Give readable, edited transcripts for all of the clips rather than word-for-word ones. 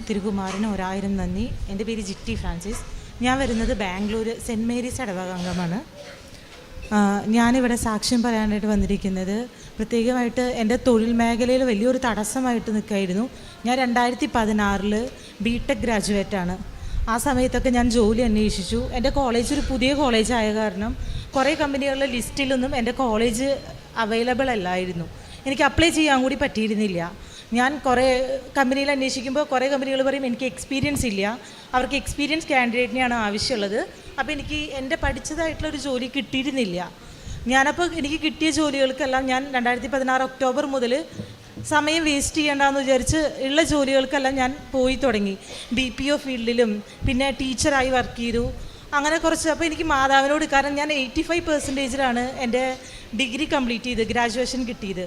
തിരുകുമാരന് 1000 നന്ദി. എൻ്റെ പേര് ജിറ്റി ഫ്രാൻസിസ്. ഞാൻ വരുന്നത് ബാംഗ്ലൂർ സെൻറ്റ് മേരീസ് ഇടവക അംഗമാണ്. ഞാനിവിടെ സാക്ഷ്യം പറയാനായിട്ട് വന്നിരിക്കുന്നത് പ്രത്യേകമായിട്ട് എൻ്റെ തൊഴിൽ മേഖലയിൽ വലിയൊരു തടസ്സമായിട്ട് നിൽക്കായിരുന്നു. ഞാൻ 2016 ബിടെക് ഗ്രാജുവേറ്റാണ്. ആ സമയത്തൊക്കെ ഞാൻ ജോലി അന്വേഷിച്ചു. എൻ്റെ കോളേജ് ഒരു പുതിയ കോളേജായ കാരണം കുറേ കമ്പനികളുടെ ലിസ്റ്റിലൊന്നും എൻ്റെ കോളേജ് അവൈലബിൾ അല്ലായിരുന്നു. എനിക്ക് അപ്ലൈ ചെയ്യാൻ കൂടി പറ്റിയിരുന്നില്ല. ഞാൻ കുറേ കമ്പനിയിൽ അന്വേഷിക്കുമ്പോൾ കുറേ കമ്പനികൾ പറയും എനിക്ക് എക്സ്പീരിയൻസ് ഇല്ല, അവർക്ക് എക്സ്പീരിയൻസ് കാൻഡിഡേറ്റിനെയാണ് ആവശ്യമുള്ളത്. അപ്പോൾ എനിക്ക് എൻ്റെ പഠിച്ചതായിട്ടുള്ളൊരു ജോലി കിട്ടിയിരുന്നില്ല. ഞാനപ്പോൾ എനിക്ക് കിട്ടിയ ജോലികൾക്കെല്ലാം ഞാൻ 2016 ഒക്ടോബർ മുതൽ സമയം വേസ്റ്റ് ചെയ്യേണ്ടെന്ന് വിചാരിച്ച് ഉള്ള ജോലികൾക്കെല്ലാം ഞാൻ പോയി തുടങ്ങി. BPO ഫീൽഡിലും പിന്നെ ടീച്ചറായി വർക്ക് ചെയ്തു. അങ്ങനെ കുറച്ച് അപ്പോൾ എനിക്ക് മാതാവിനോട്, കാരണം ഞാൻ 85% എൻ്റെ ഡിഗ്രി കംപ്ലീറ്റ് ചെയ്ത് ഗ്രാജുവേഷൻ കിട്ടിയത്.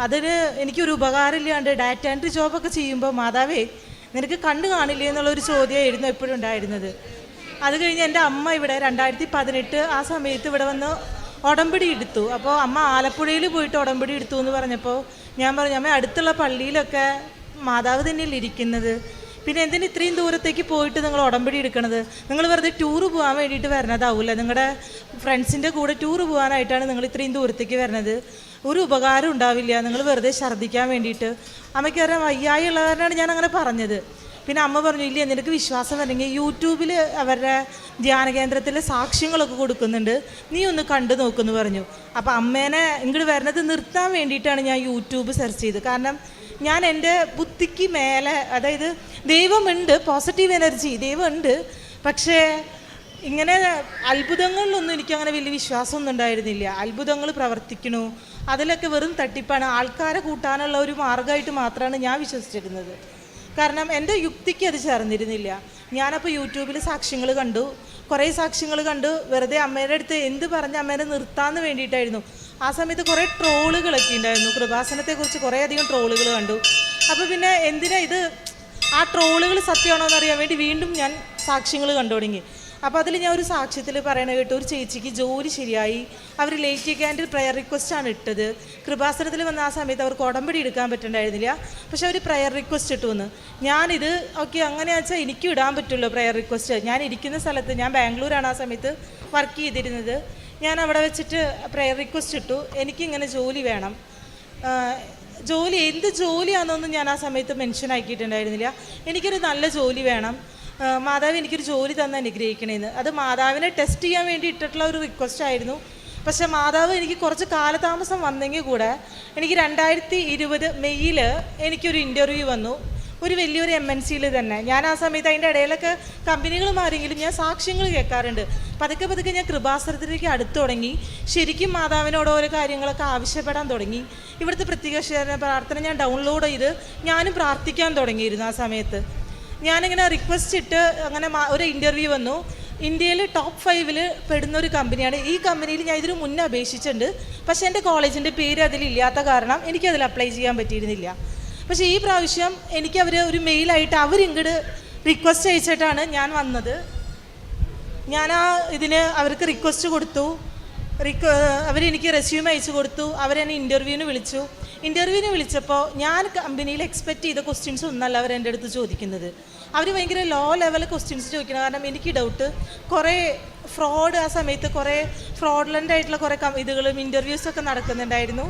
അതിന് എനിക്കൊരു ഉപകാരമില്ലാണ്ട് ഡാറ്റ എൻട്രി ജോബൊക്കെ ചെയ്യുമ്പോൾ മാതാവേ നിനക്ക് കണ്ടു കാണില്ലേ എന്നുള്ളൊരു ചോദ്യമായിരുന്നു എപ്പോഴും ഉണ്ടായിരുന്നത്. അത് കഴിഞ്ഞ് എൻ്റെ അമ്മ ഇവിടെ 2018 ആ സമയത്ത് ഇവിടെ വന്ന് ഉടമ്പടി എടുത്തു. അപ്പോൾ അമ്മ ആലപ്പുഴയിൽ പോയിട്ട് ഉടമ്പടി എടുത്തു എന്ന് പറഞ്ഞപ്പോൾ ഞാൻ പറഞ്ഞു, അമ്മ അടുത്തുള്ള പള്ളിയിലൊക്കെ മാതാവ് തന്നെയല്ലേ ഇരിക്കുന്നത്, പിന്നെ എന്തിന് ഇത്രയും ദൂരത്തേക്ക് പോയിട്ട് നിങ്ങൾ ഉടമ്പടി എടുക്കണത്? നിങ്ങൾ വെറുതെ ടൂറ് പോകാൻ വേണ്ടിയിട്ട് വരണതാവില്ല, നിങ്ങളുടെ ഫ്രണ്ട്സിൻ്റെ കൂടെ ടൂറ് പോകാനായിട്ടാണ് നിങ്ങൾ ഇത്രയും ദൂരത്തേക്ക് വരണത്, ഒരു ഉപകാരം ഉണ്ടാവില്ല, നിങ്ങൾ വെറുതെ ഛർദ്ദിക്കാൻ വേണ്ടിയിട്ട്. അമ്മയ്ക്ക് അറിയാം വയ്യായി ഉള്ളവരാണ് ഞാൻ അങ്ങനെ പറഞ്ഞത്. പിന്നെ അമ്മ പറഞ്ഞു, ഇല്ല നിനക്ക് വിശ്വാസം വരണമെങ്കിൽ യൂട്യൂബിൽ അവരുടെ ധ്യാന കേന്ദ്രത്തിൽ സാക്ഷ്യങ്ങളൊക്കെ കൊടുക്കുന്നുണ്ട്, നീ ഒന്ന് കണ്ടു നോക്കുമെന്ന് പറഞ്ഞു. അപ്പോൾ അമ്മേനെ ഇങ്ങോട്ട് വരുന്നത് നിർത്താൻ വേണ്ടിയിട്ടാണ് ഞാൻ യൂട്യൂബ് സെർച്ച് ചെയ്തത്. കാരണം ഞാൻ എൻ്റെ ബുദ്ധിക്ക് മേലെ, അതായത് ദൈവമുണ്ട്, പോസിറ്റീവ് എനർജി ദൈവമുണ്ട്, പക്ഷേ ഇങ്ങനെ അത്ഭുതങ്ങളിലൊന്നും എനിക്കങ്ങനെ വലിയ വിശ്വാസമൊന്നും ഉണ്ടായിരുന്നില്ല. അത്ഭുതങ്ങൾ പ്രവർത്തിക്കണു, അതിലൊക്കെ വെറും തട്ടിപ്പാണ്, ആൾക്കാരെ കൂട്ടാനുള്ള ഒരു മാർഗമായിട്ട് മാത്രമാണ് ഞാൻ വിശ്വസിച്ചിരുന്നത്. കാരണം എൻ്റെ യുക്തിക്ക് അത് ചേർന്നിരുന്നില്ല. ഞാനപ്പോൾ യൂട്യൂബിൽ സാക്ഷ്യങ്ങൾ കണ്ടു, കുറേ സാക്ഷ്യങ്ങൾ കണ്ടു. വെറുതെ അമ്മയുടെ അടുത്ത് എന്ത് പറഞ്ഞ് അമ്മേനെ നിർത്താമെന്ന് വേണ്ടിയിട്ടായിരുന്നു. ആ സമയത്ത് കുറേ ട്രോളുകളൊക്കെ ഉണ്ടായിരുന്നു, കൃപാസനത്തെക്കുറിച്ച് കുറേ അധികം ട്രോളുകൾ കണ്ടു. അപ്പോൾ പിന്നെ എന്തിനാ ഇത്, ആ ട്രോളുകൾ സത്യമാണോ എന്നറിയാൻ വേണ്ടി വീണ്ടും ഞാൻ സാക്ഷ്യങ്ങൾ കണ്ടു തുടങ്ങി. അപ്പോൾ അതിൽ ഞാൻ ഒരു സാക്ഷ്യത്തിൽ പറയണ കേട്ടു, ഒരു ചേച്ചിക്ക് ജോലി ശരിയായി, അവർ ലേറ്റ് ക്യാൻഡിൽ പ്രെയർ റിക്വസ്റ്റാണ് ഇട്ടത്. കൃപാസനത്തിൽ വന്ന ആ സമയത്ത് അവർക്ക് ഉടമ്പടി എടുക്കാൻ പറ്റുന്നുണ്ടായിരുന്നില്ല, പക്ഷെ അവർ പ്രെയർ റിക്വസ്റ്റ് ഇട്ടു വന്ന്. ഞാനിത് ഓക്കെ അങ്ങനെയാണെന്ന് വെച്ചാൽ എനിക്കും ഇടാൻ പറ്റുള്ളൂ പ്രെയർ റിക്വസ്റ്റ്. ഞാൻ ഇരിക്കുന്ന സ്ഥലത്ത്, ഞാൻ ബാംഗ്ലൂരാണ് ആ സമയത്ത് വർക്ക് ചെയ്തിരുന്നത്, ഞാൻ അവിടെ വെച്ചിട്ട് പ്രെയർ റിക്വസ്റ്റ് ഇട്ടു, എനിക്കിങ്ങനെ ജോലി വേണം. ജോലി എന്ത് ജോലിയാണെന്നൊന്നും ഞാൻ ആ സമയത്ത് മെൻഷൻ ആക്കിയിട്ടുണ്ടായിരുന്നില്ല. എനിക്കൊരു നല്ല ജോലി വേണം, മാതാവ് എനിക്കൊരു ജോലി തന്ന് അനുഗ്രഹിക്കണേന്ന്. അത് മാതാവിനെ ടെസ്റ്റ് ചെയ്യാൻ വേണ്ടി ഇട്ടിട്ടുള്ള ഒരു റിക്വസ്റ്റ് ആയിരുന്നു. പക്ഷേ മാതാവ് എനിക്ക് കുറച്ച് കാലതാമസം വന്നെങ്കിൽ കൂടെ എനിക്ക് 2020 മെയ്യിൽ എനിക്കൊരു ഇൻ്റർവ്യൂ വന്നു, ഒരു വലിയൊരു MNCയിൽ തന്നെ. ഞാൻ ആ സമയത്ത് അതിൻ്റെ ഇടയിലൊക്കെ കമ്പനികൾ മാറിയെങ്കിലും ഞാൻ സാക്ഷ്യങ്ങൾ കേൾക്കാറുണ്ട്. പതുക്കെ പതുക്കെ ഞാൻ കൃപാസനത്തിലേക്ക് അടുത്ത് തുടങ്ങി, ശരിക്കും മാതാവിനോട് ഓരോ കാര്യങ്ങളൊക്കെ ആവശ്യപ്പെടാൻ തുടങ്ങി. ഇവിടുത്തെ പ്രത്യക്ഷ പ്രാർത്ഥന ഞാൻ ഡൗൺലോഡ് ചെയ്ത് ഞാനും പ്രാർത്ഥിക്കാൻ തുടങ്ങിയിരുന്നു. ആ സമയത്ത് ഞാനിങ്ങനെ റിക്വസ്റ്റ് ഇട്ട് അങ്ങനെ ഒരു ഇൻ്റർവ്യൂ വന്നു. ഇന്ത്യയിൽ ടോപ്പ് 5 പെടുന്ന ഒരു കമ്പനിയാണ്. ഈ കമ്പനിയിൽ ഞാൻ ഇതിന് മുന്നേ അപേക്ഷിച്ചിട്ടുണ്ട്, പക്ഷേ എൻ്റെ കോളേജിൻ്റെ പേര് അതിലില്ലാത്ത കാരണം എനിക്കതിൽ അപ്ലൈ ചെയ്യാൻ പറ്റിയിരുന്നില്ല. പക്ഷേ ഈ പ്രാവശ്യം എനിക്ക് അവർ ഒരു മെയിലായിട്ട് അവരിങ്ങോട്ട് റിക്വസ്റ്റ് അയച്ചിട്ടാണ് ഞാൻ വന്നത്. ഞാൻ ഇതിന് അവർക്ക് റിക്വസ്റ്റ് കൊടുത്തു, അവരെനിക്ക് റെസ്യൂം അയച്ചു കൊടുത്തു, അവരെന്നെ ഇൻ്റർവ്യൂവിന് വിളിച്ചു. ഇൻ്റർവ്യൂവിന് വിളിച്ചപ്പോൾ ഞാൻ കമ്പനിയിൽ എക്സ്പെക്റ്റ് ചെയ്ത ക്വസ്റ്റ്യൻസ് ഒന്നല്ല അവർ എൻ്റെ അടുത്ത് ചോദിക്കുന്നത്. അവർ ഭയങ്കര ലോ ലെവൽ ക്വസ്റ്റ്യൻസ് ചോദിക്കണം. കാരണം എനിക്ക് ഡൗട്ട്, കുറേ ഫ്രോഡ്, ആ സമയത്ത് കുറേ ഫ്രോഡ്ലൻ്റ് ആയിട്ടുള്ള കുറേ ഇതുകളും ഇൻ്റർവ്യൂസൊക്കെ നടക്കുന്നുണ്ടായിരുന്നു.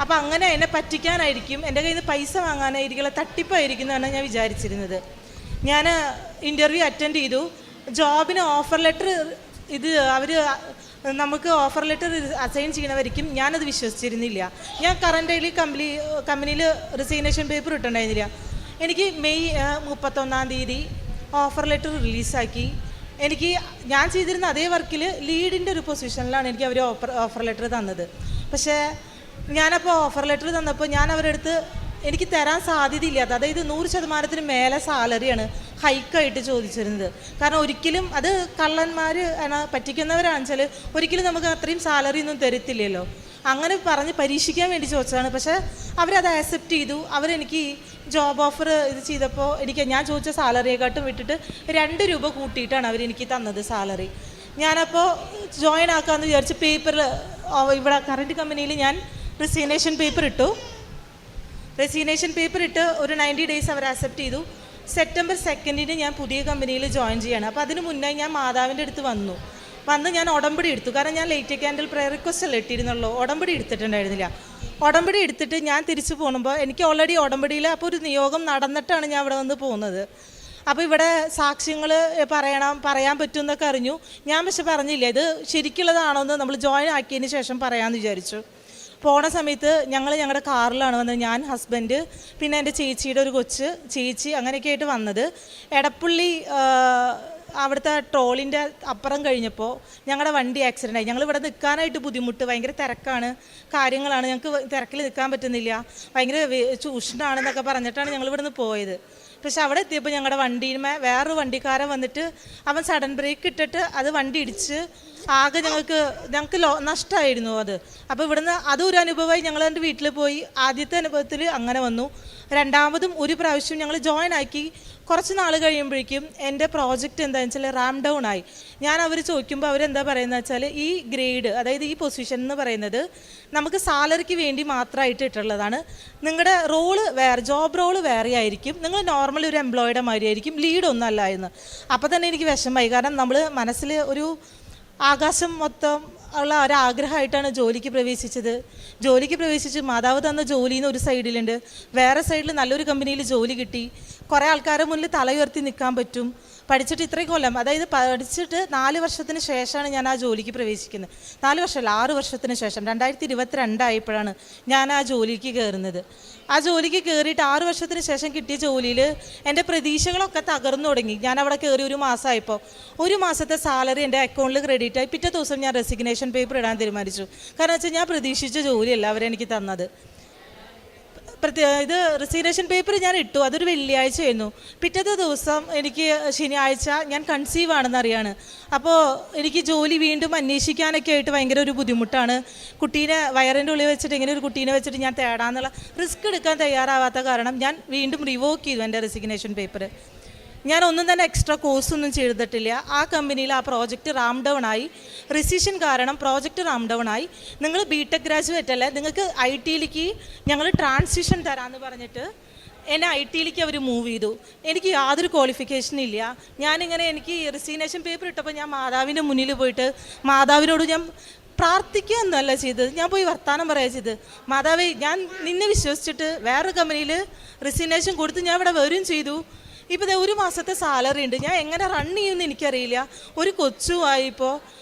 അപ്പോൾ അങ്ങനെ എന്നെ പറ്റിക്കാനായിരിക്കും, എൻ്റെ കയ്യിൽ നിന്ന് പൈസ വാങ്ങാനായിരിക്കും, തട്ടിപ്പായിരിക്കും എന്നാണ് ഞാൻ വിചാരിച്ചിരുന്നത്. ഞാൻ ഇൻ്റർവ്യൂ അറ്റൻഡ് ചെയ്തു. ജോബിന് ഓഫർ ലെറ്റർ, ഇത് അവർ നമുക്ക് ഓഫർ ലെറ്റർ അസൈൻ ചെയ്യണവരിക്കും ഞാനത് വിശ്വസിച്ചിരുന്നില്ല. ഞാൻ കറൻ്റ് കമ്പനിയിൽ റിസൈനേഷൻ പേപ്പർ ഇട്ടുണ്ടായിരുന്നില്ല. എനിക്ക് മെയ് 31-ാം തീയതി ഓഫർ ലെറ്റർ റിലീസാക്കി. എനിക്ക് ഞാൻ ചെയ്തിരുന്ന അതേ വർക്കിൽ ലീഡിൻ്റെ ഒരു പൊസിഷനിലാണ് എനിക്ക് അവർ ഓഫർ ലെറ്റർ തന്നത്. പക്ഷേ ഞാനപ്പോൾ ഓഫർ ലെറ്റർ തന്നപ്പോൾ ഞാൻ അവരുടെ അടുത്ത് എനിക്ക് തരാൻ സാധ്യതയില്ലാത്ത, അതായത് 100% മേലെ സാലറിയാണ് ഹൈക്കായിട്ട് ചോദിച്ചിരുന്നത്. കാരണം ഒരിക്കലും അത് കള്ളന്മാർ പറ്റിക്കുന്നവരാണെന്ന് വെച്ചാൽ ഒരിക്കലും നമുക്ക് അത്രയും സാലറി ഒന്നും തരത്തില്ലല്ലോ. അങ്ങനെ പറഞ്ഞ് പരീക്ഷിക്കാൻ വേണ്ടി ചോദിച്ചതാണ്. പക്ഷേ അവരത് ആക്സെപ്റ്റ് ചെയ്തു. അവരെനിക്ക് ജോബ് ഓഫർ ഇത് ചെയ്തപ്പോൾ ഞാൻ ചോദിച്ച സാലറിയെക്കാട്ടും വിട്ടിട്ട് 2 രൂപ കൂട്ടിയിട്ടാണ് അവരെനിക്ക് തന്നത് സാലറി. ഞാനപ്പോൾ ജോയിൻ ആക്കാമെന്ന് വിചാരിച്ച് പേപ്പറിൽ ഇവിടെ കറൻറ്റ് കമ്പനിയിൽ ഞാൻ റെസിഗ്നേഷൻ പേപ്പർ ഇട്ടു. റെസിഗ്നേഷൻ പേപ്പർ ഇട്ട് ഒരു 90 days അവർ ആക്സെപ്റ്റ് ചെയ്തു. സെപ്റ്റംബർ 2 ഞാൻ പുതിയ കമ്പനിയിൽ ജോയിൻ ചെയ്യാണ്. അപ്പോൾ അതിന് മുന്നേ ഞാൻ മാതാവിൻ്റെ അടുത്ത് വന്ന് ഞാൻ ഉടമ്പടി എടുത്തു. കാരണം ഞാൻ ലേറ്റ് ക്യാൻഡിൽ പ്രയർ റിക്വസ്റ്റ് അല്ല ഇട്ടിരുന്നുള്ളൂ, ഉടമ്പടി എടുത്തിട്ടുണ്ടായിരുന്നില്ല. ഉടമ്പടി എടുത്തിട്ട് ഞാൻ തിരിച്ചു പോകുമ്പോൾ എനിക്ക് ഓൾറെഡി ഉടമ്പടിയിൽ അപ്പോൾ ഒരു നിയോഗം നടന്നിട്ടാണ് ഞാൻ ഇവിടെ വന്ന് പോകുന്നത്. അപ്പോൾ ഇവിടെ സാക്ഷ്യങ്ങൾ പറയാൻ പറ്റുമെന്നൊക്കെ അറിഞ്ഞു. ഞാൻ പക്ഷെ പറഞ്ഞില്ല, ഇത് ശരിക്കുള്ളതാണോ എന്ന് നമ്മൾ ജോയിൻ ആക്കിയതിന് ശേഷം പറയാമെന്ന് വിചാരിച്ചു. പോണ സമയത്ത് ഞങ്ങളുടെ കാറിലാണ് വന്നത്, ഞാൻ, ഹസ്ബൻഡ്, പിന്നെ എൻ്റെ ചേച്ചിയുടെ ഒരു ചേച്ചി, അങ്ങനെയൊക്കെ ആയിട്ട് വന്നത്. എടപ്പള്ളി അവിടുത്തെ ട്രോളിൻ്റെ അപ്പുറം കഴിഞ്ഞപ്പോൾ ഞങ്ങളുടെ വണ്ടി ആക്സിഡൻ്റ് ആയി. ഞങ്ങളിവിടെ നിൽക്കാനായിട്ട് ബുദ്ധിമുട്ട്, ഭയങ്കര തിരക്കാണ്, കാര്യങ്ങളാണ്, ഞങ്ങൾക്ക് തിരക്കിൽ നിൽക്കാൻ പറ്റുന്നില്ല, ഭയങ്കര ചൂഷണാണെന്നൊക്കെ പറഞ്ഞിട്ടാണ് ഞങ്ങളിവിടെ നിന്ന് പോയത്. പക്ഷെ അവിടെ എത്തിയപ്പോൾ ഞങ്ങളുടെ വണ്ടിയിന്മേ വേറൊരു വണ്ടിക്കാരൻ വന്നിട്ട് അവൻ സഡൻ ബ്രേക്ക് ഇട്ടിട്ട് അത് വണ്ടി ഇടിച്ച് ആകെ ഞങ്ങൾക്ക് നഷ്ടമായിരുന്നു അത്. അപ്പോൾ ഇവിടുന്ന് അതൊരു അനുഭവമായി. ഞങ്ങൾ എൻ്റെ വീട്ടിൽ പോയി. ആദ്യത്തെ അനുഭവത്തിൽ അങ്ങനെ വന്നു. രണ്ടാമതും ഒരു പ്രാവശ്യം ഞങ്ങൾ ജോയിൻ ആക്കി. കുറച്ച് നാൾ കഴിയുമ്പോഴേക്കും എൻ്റെ പ്രോജക്റ്റ് എന്താണെന്ന് വെച്ചാൽ റാം ഡൗൺ ആയി. ഞാൻ അവർ ചോദിക്കുമ്പോൾ അവരെന്താ പറയുന്നത് വെച്ചാൽ ഈ ഗ്രേഡ്, അതായത് ഈ പൊസിഷൻ എന്ന് പറയുന്നത് നമുക്ക് സാലറിക്ക് വേണ്ടി മാത്രമായിട്ട് ഇട്ടുള്ളതാണ്. നിങ്ങളുടെ റോള് ജോബ് റോള് വേറെ ആയിരിക്കും, നിങ്ങൾ നോർമൽ ഒരു എംപ്ലോയിയുടെ മാതിരി ആയിരിക്കും, ലീഡൊന്നും അല്ല എന്ന്. അപ്പോൾ തന്നെ എനിക്ക് വിഷമമായി. കാരണം നമ്മൾ മനസ്സിൽ ഒരു ആകാശം മൊത്തം ഉള്ള ഒരാഗ്രഹമായിട്ടാണ് ജോലിക്ക് പ്രവേശിച്ച് മാതാവ് തന്ന ജോലിന്ന് ഒരു സൈഡിലുണ്ട്, വേറെ സൈഡിൽ നല്ലൊരു കമ്പനിയിൽ ജോലി കിട്ടി, കുറേ ആൾക്കാരുടെ മുന്നിൽ തല ഉയർത്തി നിൽക്കാൻ പറ്റും. പഠിച്ചിട്ട് ഇത്രയും കൊല്ലം, അതായത് പഠിച്ചിട്ട് 4 വർഷത്തിന് ശേഷമാണ് ഞാൻ ആ ജോലിക്ക് പ്രവേശിക്കുന്നത്. 4 വർഷമല്ല, 6 വർഷത്തിന് ശേഷം 2022 ആയപ്പോഴാണ് ഞാൻ ആ ജോലിക്ക് കയറുന്നത്. ആ ജോലിക്ക് കയറിയിട്ട് 6 വർഷത്തിന് ശേഷം കിട്ടിയ ജോലിയിൽ എൻ്റെ പ്രതീക്ഷകളൊക്കെ തകർന്നു തുടങ്ങി. ഞാൻ അവിടെ കയറി 1 മാസമായപ്പോൾ 1 മാസത്തെ സാലറി എൻ്റെ അക്കൗണ്ടിൽ ക്രെഡിറ്റ് ആയി. പിറ്റേ ദിവസം ഞാൻ റെസിഗ്നേഷൻ പേപ്പർ ഇടാൻ തീരുമാനിച്ചു. കാരണം വെച്ചാൽ ഞാൻ പ്രതീക്ഷിച്ച ജോലിയല്ല അവരെനിക്ക് തന്നത്. ഇത് റെസിഗ്നേഷൻ പേപ്പർ ഞാൻ ഇട്ടു, അതൊരു വെള്ളിയാഴ്ചയായിരുന്നു. പിറ്റത്തെ ദിവസം എനിക്ക് ശനിയാഴ്ച ഞാൻ കൺസീവ് ആണെന്ന് അറിയാണ്. അപ്പോൾ എനിക്ക് ജോലി വീണ്ടും അന്വേഷിക്കാനൊക്കെ ആയിട്ട് ഭയങ്കര ഒരു ബുദ്ധിമുട്ടാണ്. കുട്ടീനെ വയറിൻ്റെ ഉള്ളിൽ വെച്ചിട്ട് ഇങ്ങനെ ഒരു കുട്ടീനെ വെച്ചിട്ട് ഞാൻ തേടാന്നുള്ള റിസ്ക് എടുക്കാൻ തയ്യാറാവാത്ത കാരണം ഞാൻ വീണ്ടും റിവോക്ക് ചെയ്തു എൻ്റെ റെസിഗ്നേഷൻ പേപ്പർ. ഞാൻ ഒന്നും തന്നെ എക്സ്ട്രാ കോഴ്സൊന്നും ചെയ്തിട്ടില്ല. ആ കമ്പനിയിൽ ആ പ്രോജക്റ്റ് റാം ഡൗൺ ആയി. റിസിഷൻ കാരണം പ്രോജക്റ്റ് റാം ഡൗൺ ആയി. നിങ്ങൾ ബിടെക് ഗ്രാജുവേറ്റ് അല്ലേ, നിങ്ങൾക്ക് IT-യിലേക്ക് ഞങ്ങൾ ട്രാൻസിഷൻ തരാമെന്ന് പറഞ്ഞിട്ട് എന്നെ IT-യിലേക്ക് അവർ മൂവ് ചെയ്തു. എനിക്ക് യാതൊരു ക്വാളിഫിക്കേഷനും ഇല്ല. എനിക്ക് റെസിഗ്നേഷൻ പേപ്പർ ഇട്ടപ്പോൾ ഞാൻ മാതാവിൻ്റെ മുന്നിൽ പോയിട്ട് മാതാവിനോട് ഞാൻ പ്രാർത്ഥിക്കുകയൊന്നുമല്ല ചെയ്തത്, ഞാൻ പോയി വർത്താനം പറയുക ചെയ്ത്. മാതാവേ, ഞാൻ നിന്നെ വിശ്വസിച്ചിട്ട് വേറൊരു കമ്പനിയിൽ റെസിഗ്നേഷൻ കൊടുത്ത് ഞാൻ ഇവിടെ വരും ചെയ്തു. ഇപ്പോൾ 1 മാസത്തെ സാലറി ഉണ്ട്, ഞാൻ എങ്ങനെ റൺ ചെയ്യുമെന്ന് എനിക്കറിയില്ല. ഒരു കൊച്ചുമായിപ്പോൾ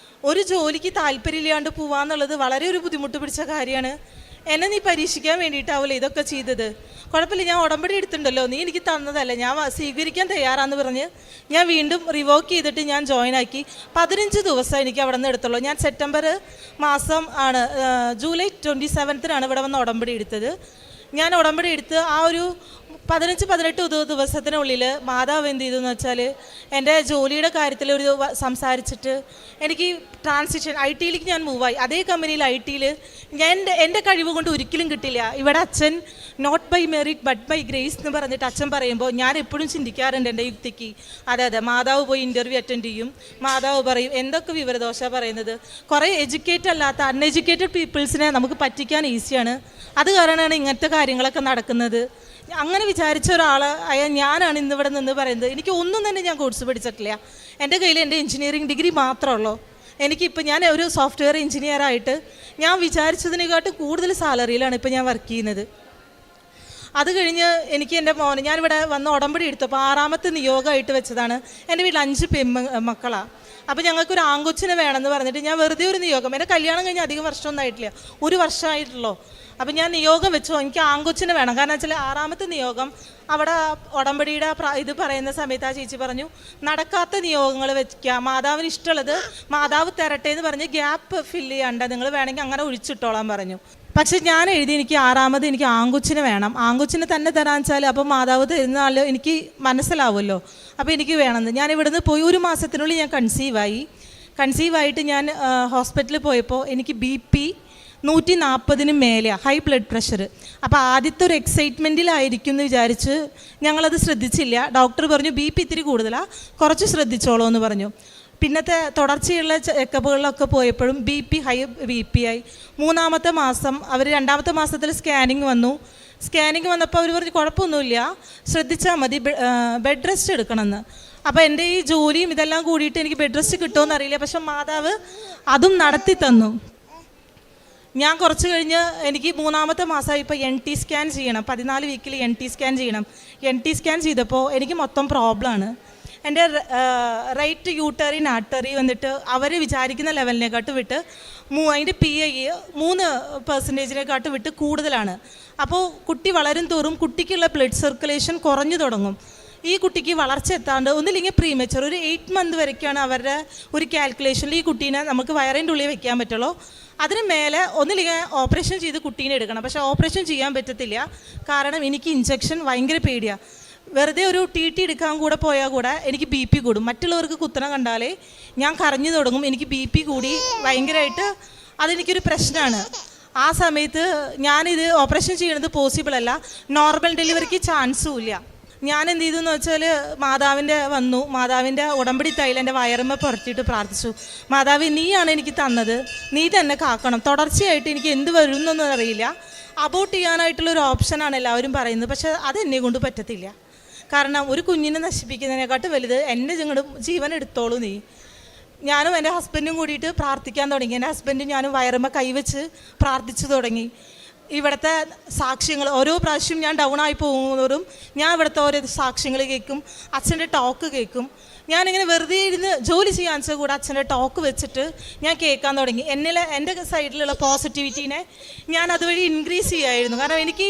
ഒരു ജോലിക്ക് താല്പര്യമില്ലാണ്ട് പോവാന്നുള്ളത് വളരെ ഒരു ബുദ്ധിമുട്ട് പിടിച്ച കാര്യമാണ്. എന്നെ നീ പരീക്ഷിക്കാൻ വേണ്ടിയിട്ടാവില്ല ഇതൊക്കെ ചെയ്തത്. കുഴപ്പമില്ല, ഞാൻ ഉടമ്പടി എടുത്തിട്ടുണ്ടല്ലോ, നീ എനിക്ക് തന്നതല്ല, ഞാൻ സ്വീകരിക്കാൻ തയ്യാറാന്ന് പറഞ്ഞ് ഞാൻ വീണ്ടും റിവോക്ക് ചെയ്തിട്ട് ഞാൻ ജോയിൻ ആക്കി. 15 ദിവസം എനിക്ക് അവിടെ നിന്ന് എടുത്തുള്ളൂ. ഞാൻ സെപ്റ്റംബർ മാസം ആണ്, ജൂലൈ 27 ഇവിടെ വന്ന് ഉടമ്പടി എടുത്തത്. ഞാൻ ഉടമ്പടി എടുത്ത് ആ ഒരു 15-18 ദിവസത്തിനുള്ളിൽ മാതാവ് എന്ത് ചെയ്തു എന്ന് വെച്ചാൽ എൻ്റെ ജോലിയുടെ കാര്യത്തിൽ സംസാരിച്ചിട്ട് എനിക്ക് ട്രാൻസിഷൻ IT-യിലേക്ക് ഞാൻ മൂവായി. അതേ കമ്പനിയിൽ IT-യിൽ എൻ്റെ കഴിവ് കൊണ്ട് ഒരിക്കലും കിട്ടില്ല. ഇവിടെ അച്ഛൻ not by merit but by grace എന്ന് പറഞ്ഞിട്ട് അച്ഛൻ പറയുമ്പോൾ ഞാൻ എപ്പോഴും ചിന്തിക്കാറുണ്ട് എൻ്റെ യുക്തിക്ക്. അതെ, മാതാവ് പോയി ഇൻ്റർവ്യൂ അറ്റൻഡ് ചെയ്യും, മാതാവ് പറയും എന്തൊക്കെ വിവരദോഷ പറയുന്നത്. കുറേ എഡ്യൂക്കേറ്റഡ് അല്ലാത്ത അൺഎഡ്യൂക്കേറ്റഡ് പീപ്പിൾസിനെ നമുക്ക് പറ്റിക്കാൻ ഈസിയാണ്. അത് കാരണമാണ് ഇങ്ങനത്തെ കാര്യങ്ങളൊക്കെ നടക്കുന്നത്. അങ്ങനെ വിചാരിച്ച ഒരാളായ ഞാനാണ് ഇന്നിവിടെ നിന്ന് പറയുന്നത്. എനിക്ക് ഒന്നും തന്നെ ഞാൻ കോഴ്സ് പഠിച്ചിട്ടില്ല. എൻ്റെ കയ്യിൽ എൻ്റെ എഞ്ചിനീയറിംഗ് ഡിഗ്രി മാത്രമുള്ളൂ. എനിക്കിപ്പോൾ ഞാൻ ഒരു സോഫ്റ്റ്വെയർ എഞ്ചിനീയറായിട്ട് ഞാൻ വിചാരിച്ചതിനെക്കാട്ടും കൂടുതൽ സാലറിയിലാണ് ഇപ്പോൾ ഞാൻ വർക്ക് ചെയ്യുന്നത്. അത് കഴിഞ്ഞ് എനിക്ക് എൻ്റെ ഞാനിവിടെ വന്ന് ഉടമ്പടി എടുത്തപ്പോൾ 6ാമത്തെ നിയോഗമായിട്ട് വെച്ചതാണ്. എൻ്റെ വീട്ടിൽ 5 മക്കളാണ്. അപ്പോൾ ഞങ്ങൾക്കൊരു ആങ്കൊച്ചിനെ വേണമെന്ന് പറഞ്ഞിട്ട് ഞാൻ വെറുതെ ഒരു നിയോഗം, എൻ്റെ കല്യാണം കഴിഞ്ഞ് അധികം വർഷമൊന്നും ആയിട്ടില്ല, 1 വർഷമായിട്ടുള്ളൂ. അപ്പം ഞാൻ നിയോഗം വെച്ചു, എനിക്ക് ആങ്കൊച്ചിനെ വേണം. കാരണം വെച്ചാൽ 6ാമത്തെ നിയോഗം അവിടെ ഉടമ്പടിയുടെ ഇത് പറയുന്ന സമയത്ത് ആ ചേച്ചി പറഞ്ഞു നടക്കാത്ത നിയോഗങ്ങൾ വെക്കുക, മാതാവിന് ഇഷ്ടമുള്ളത് മാതാവ് തരട്ടെ എന്ന് പറഞ്ഞ് ഗ്യാപ്പ് ഫില്ല് ചെയ്യണ്ട, നിങ്ങൾ വേണമെങ്കിൽ അങ്ങനെ ഒഴിച്ചിട്ടോളാൻ പറഞ്ഞു. പക്ഷെ ഞാൻ എഴുതി എനിക്ക് 6ാമത് എനിക്ക് ആങ്കൊച്ചിനെ വേണം, ആങ്കൊച്ചിനെ തന്നെ തരാന്ന് വെച്ചാൽ അപ്പം മാതാവ് തരുന്ന ആൾ എനിക്ക് മനസ്സിലാവുമല്ലോ, അപ്പോൾ എനിക്ക് വേണമെന്ന്. ഞാൻ ഇവിടുന്ന് പോയി 1 മാസത്തിനുള്ളിൽ ഞാൻ കൺസീവായിട്ട് ഞാൻ ഹോസ്പിറ്റലിൽ പോയപ്പോൾ എനിക്ക് BP 140 മേലെ, ഹൈ ബ്ലഡ് പ്രഷർ. അപ്പോൾ ആദ്യത്തെ ഒരു എക്സൈറ്റ്മെൻറ്റിലായിരിക്കും എന്ന് വിചാരിച്ച് ഞങ്ങളത് ശ്രദ്ധിച്ചില്ല. ഡോക്ടർ പറഞ്ഞു BP ഇത്തിരി കൂടുതലാണ്, കുറച്ച് ശ്രദ്ധിച്ചോളൂ എന്ന് പറഞ്ഞു. പിന്നത്തെ തുടർച്ചയുള്ള ചെക്കപ്പുകളിലൊക്കെ പോയപ്പോഴും ഹൈ BP ആയി. 3ാമത്തെ മാസം അവർ 2ാമത്തെ മാസത്തിൽ സ്കാനിങ് വന്നു. സ്കാനിങ് വന്നപ്പോൾ അവർ പറഞ്ഞു കുഴപ്പമൊന്നുമില്ല, ശ്രദ്ധിച്ചാൽ മതി, ബെഡ് റെസ്റ്റ് എടുക്കണമെന്ന്. അപ്പോൾ എൻ്റെ ഈ ജോലിയും ഇതെല്ലാം കൂടിയിട്ട് എനിക്ക് ബെഡ് റെസ്റ്റ് കിട്ടുമോ അറിയില്ല. പക്ഷെ മാതാവ് അതും നടത്തി തന്നു. ഞാൻ കുറച്ച് കഴിഞ്ഞ് എനിക്ക് 3-ാമത്തെ മാസമായി ഇപ്പോൾ NT സ്കാൻ ചെയ്യണം, 14 വീക്കിൽ NT സ്കാൻ ചെയ്യണം. NT സ്കാൻ ചെയ്തപ്പോൾ എനിക്ക് മൊത്തം പ്രോബ്ലമാണ്. എൻ്റെ റൈറ്റ് യൂട്ടറിൻ ആർട്ടറി വന്നിട്ട് അവർ വിചാരിക്കുന്ന ലെവലിനെക്കാട്ട് വിട്ട് അതിൻ്റെ PI 3% വിട്ട് കൂടുതലാണ്. അപ്പോൾ കുട്ടി വളരും തോറും കുട്ടിക്കുള്ള ബ്ലഡ് സർക്കുലേഷൻ കുറഞ്ഞു തുടങ്ങും. ഈ കുട്ടിക്ക് വളർച്ച എത്താണ്ട് ഒന്നില്ലെങ്കിൽ പ്രീമെച്ചർ ഒരു 8 മന്ത് വരെയൊക്കെയാണ് അവരുടെ ഒരു കാൽക്കുലേഷനിൽ ഈ കുട്ടീനെ നമുക്ക് വയറിൻ്റെ ഉള്ളിൽ വെക്കാൻ പറ്റുള്ളൂ. അതിന് മേലെ ഒന്നില്ലെങ്കിൽ ഓപ്പറേഷൻ ചെയ്ത് കുട്ടീനെ എടുക്കണം. പക്ഷേ ഓപ്പറേഷൻ ചെയ്യാൻ പറ്റത്തില്ല, കാരണം എനിക്ക് ഇഞ്ചക്ഷൻ ഭയങ്കര പേടിയാണ്. വെറുതെ ഒരു TT എടുക്കാൻ കൂടെ പോയാൽ കൂടെ എനിക്ക് BP കൂടും. മറ്റുള്ളവർക്ക് കുത്തണം കണ്ടാലേ ഞാൻ കരഞ്ഞു തുടങ്ങും. എനിക്ക് BP കൂടി ഭയങ്കരമായിട്ട് അതെനിക്കൊരു പ്രശ്നമാണ്. ആ സമയത്ത് ഞാനിത് ഓപ്പറേഷൻ ചെയ്യണത് പോസിബിൾ അല്ല, നോർമൽ ഡെലിവറിക്ക് ചാൻസും ഇല്ല. ഞാൻ എന്ത് ചെയ്തു എന്ന് വെച്ചാൽ മാതാവിൻ്റെ ഉടമ്പടി തൈലം എൻ്റെ വയറുമ്മ പുറത്തിയിട്ട് പ്രാർത്ഥിച്ചു. മാതാവ്, നീയാണ് എനിക്ക് തന്നത്, നീ തന്നെ കാക്കണം. തുടർച്ചയായിട്ട് എനിക്ക് എന്ത് വരും എന്നൊന്നും അറിയില്ല. അബോട്ട് ചെയ്യാനായിട്ടുള്ളൊരു ഓപ്ഷനാണ് എല്ലാവരും പറയുന്നത്, പക്ഷേ അതെന്നെ കൊണ്ട് പറ്റത്തില്ല. കാരണം ഒരു കുഞ്ഞിനെ നശിപ്പിക്കുന്നതിനെക്കാട്ട് വലുത് എൻ്റെ ജീവൻ എടുത്തോളൂ നീ. ഞാനും എൻ്റെ ഹസ്ബൻഡും കൂടിയിട്ട് പ്രാർത്ഥിക്കാൻ തുടങ്ങി. എൻ്റെ ഹസ്ബൻഡും ഞാനും വയറുമ്മ കൈവച്ച് പ്രാർത്ഥിച്ചു തുടങ്ങി. ഇവിടുത്തെ സാക്ഷ്യങ്ങൾ ഓരോ പ്രാവശ്യം ഞാൻ ഡൗൺ ആയി പോകുന്നതോറും ഞാൻ ഇവിടുത്തെ ഓരോ സാക്ഷ്യങ്ങൾ കേൾക്കും, അച്ഛൻ്റെ ടോക്ക് കേൾക്കും. ഞാനിങ്ങനെ വെറുതെ ഇരുന്ന് ജോലി ചെയ്യാൻ വെച്ചാൽ കൂടെ അച്ഛൻ്റെ ടോക്ക് വെച്ചിട്ട് ഞാൻ കേൾക്കാൻ തുടങ്ങി. എൻ്റെ സൈഡിലുള്ള പോസിറ്റിവിറ്റീനെ ഞാൻ അതുവഴി ഇൻക്രീസ് ചെയ്യുമായിരുന്നു. കാരണം എനിക്ക്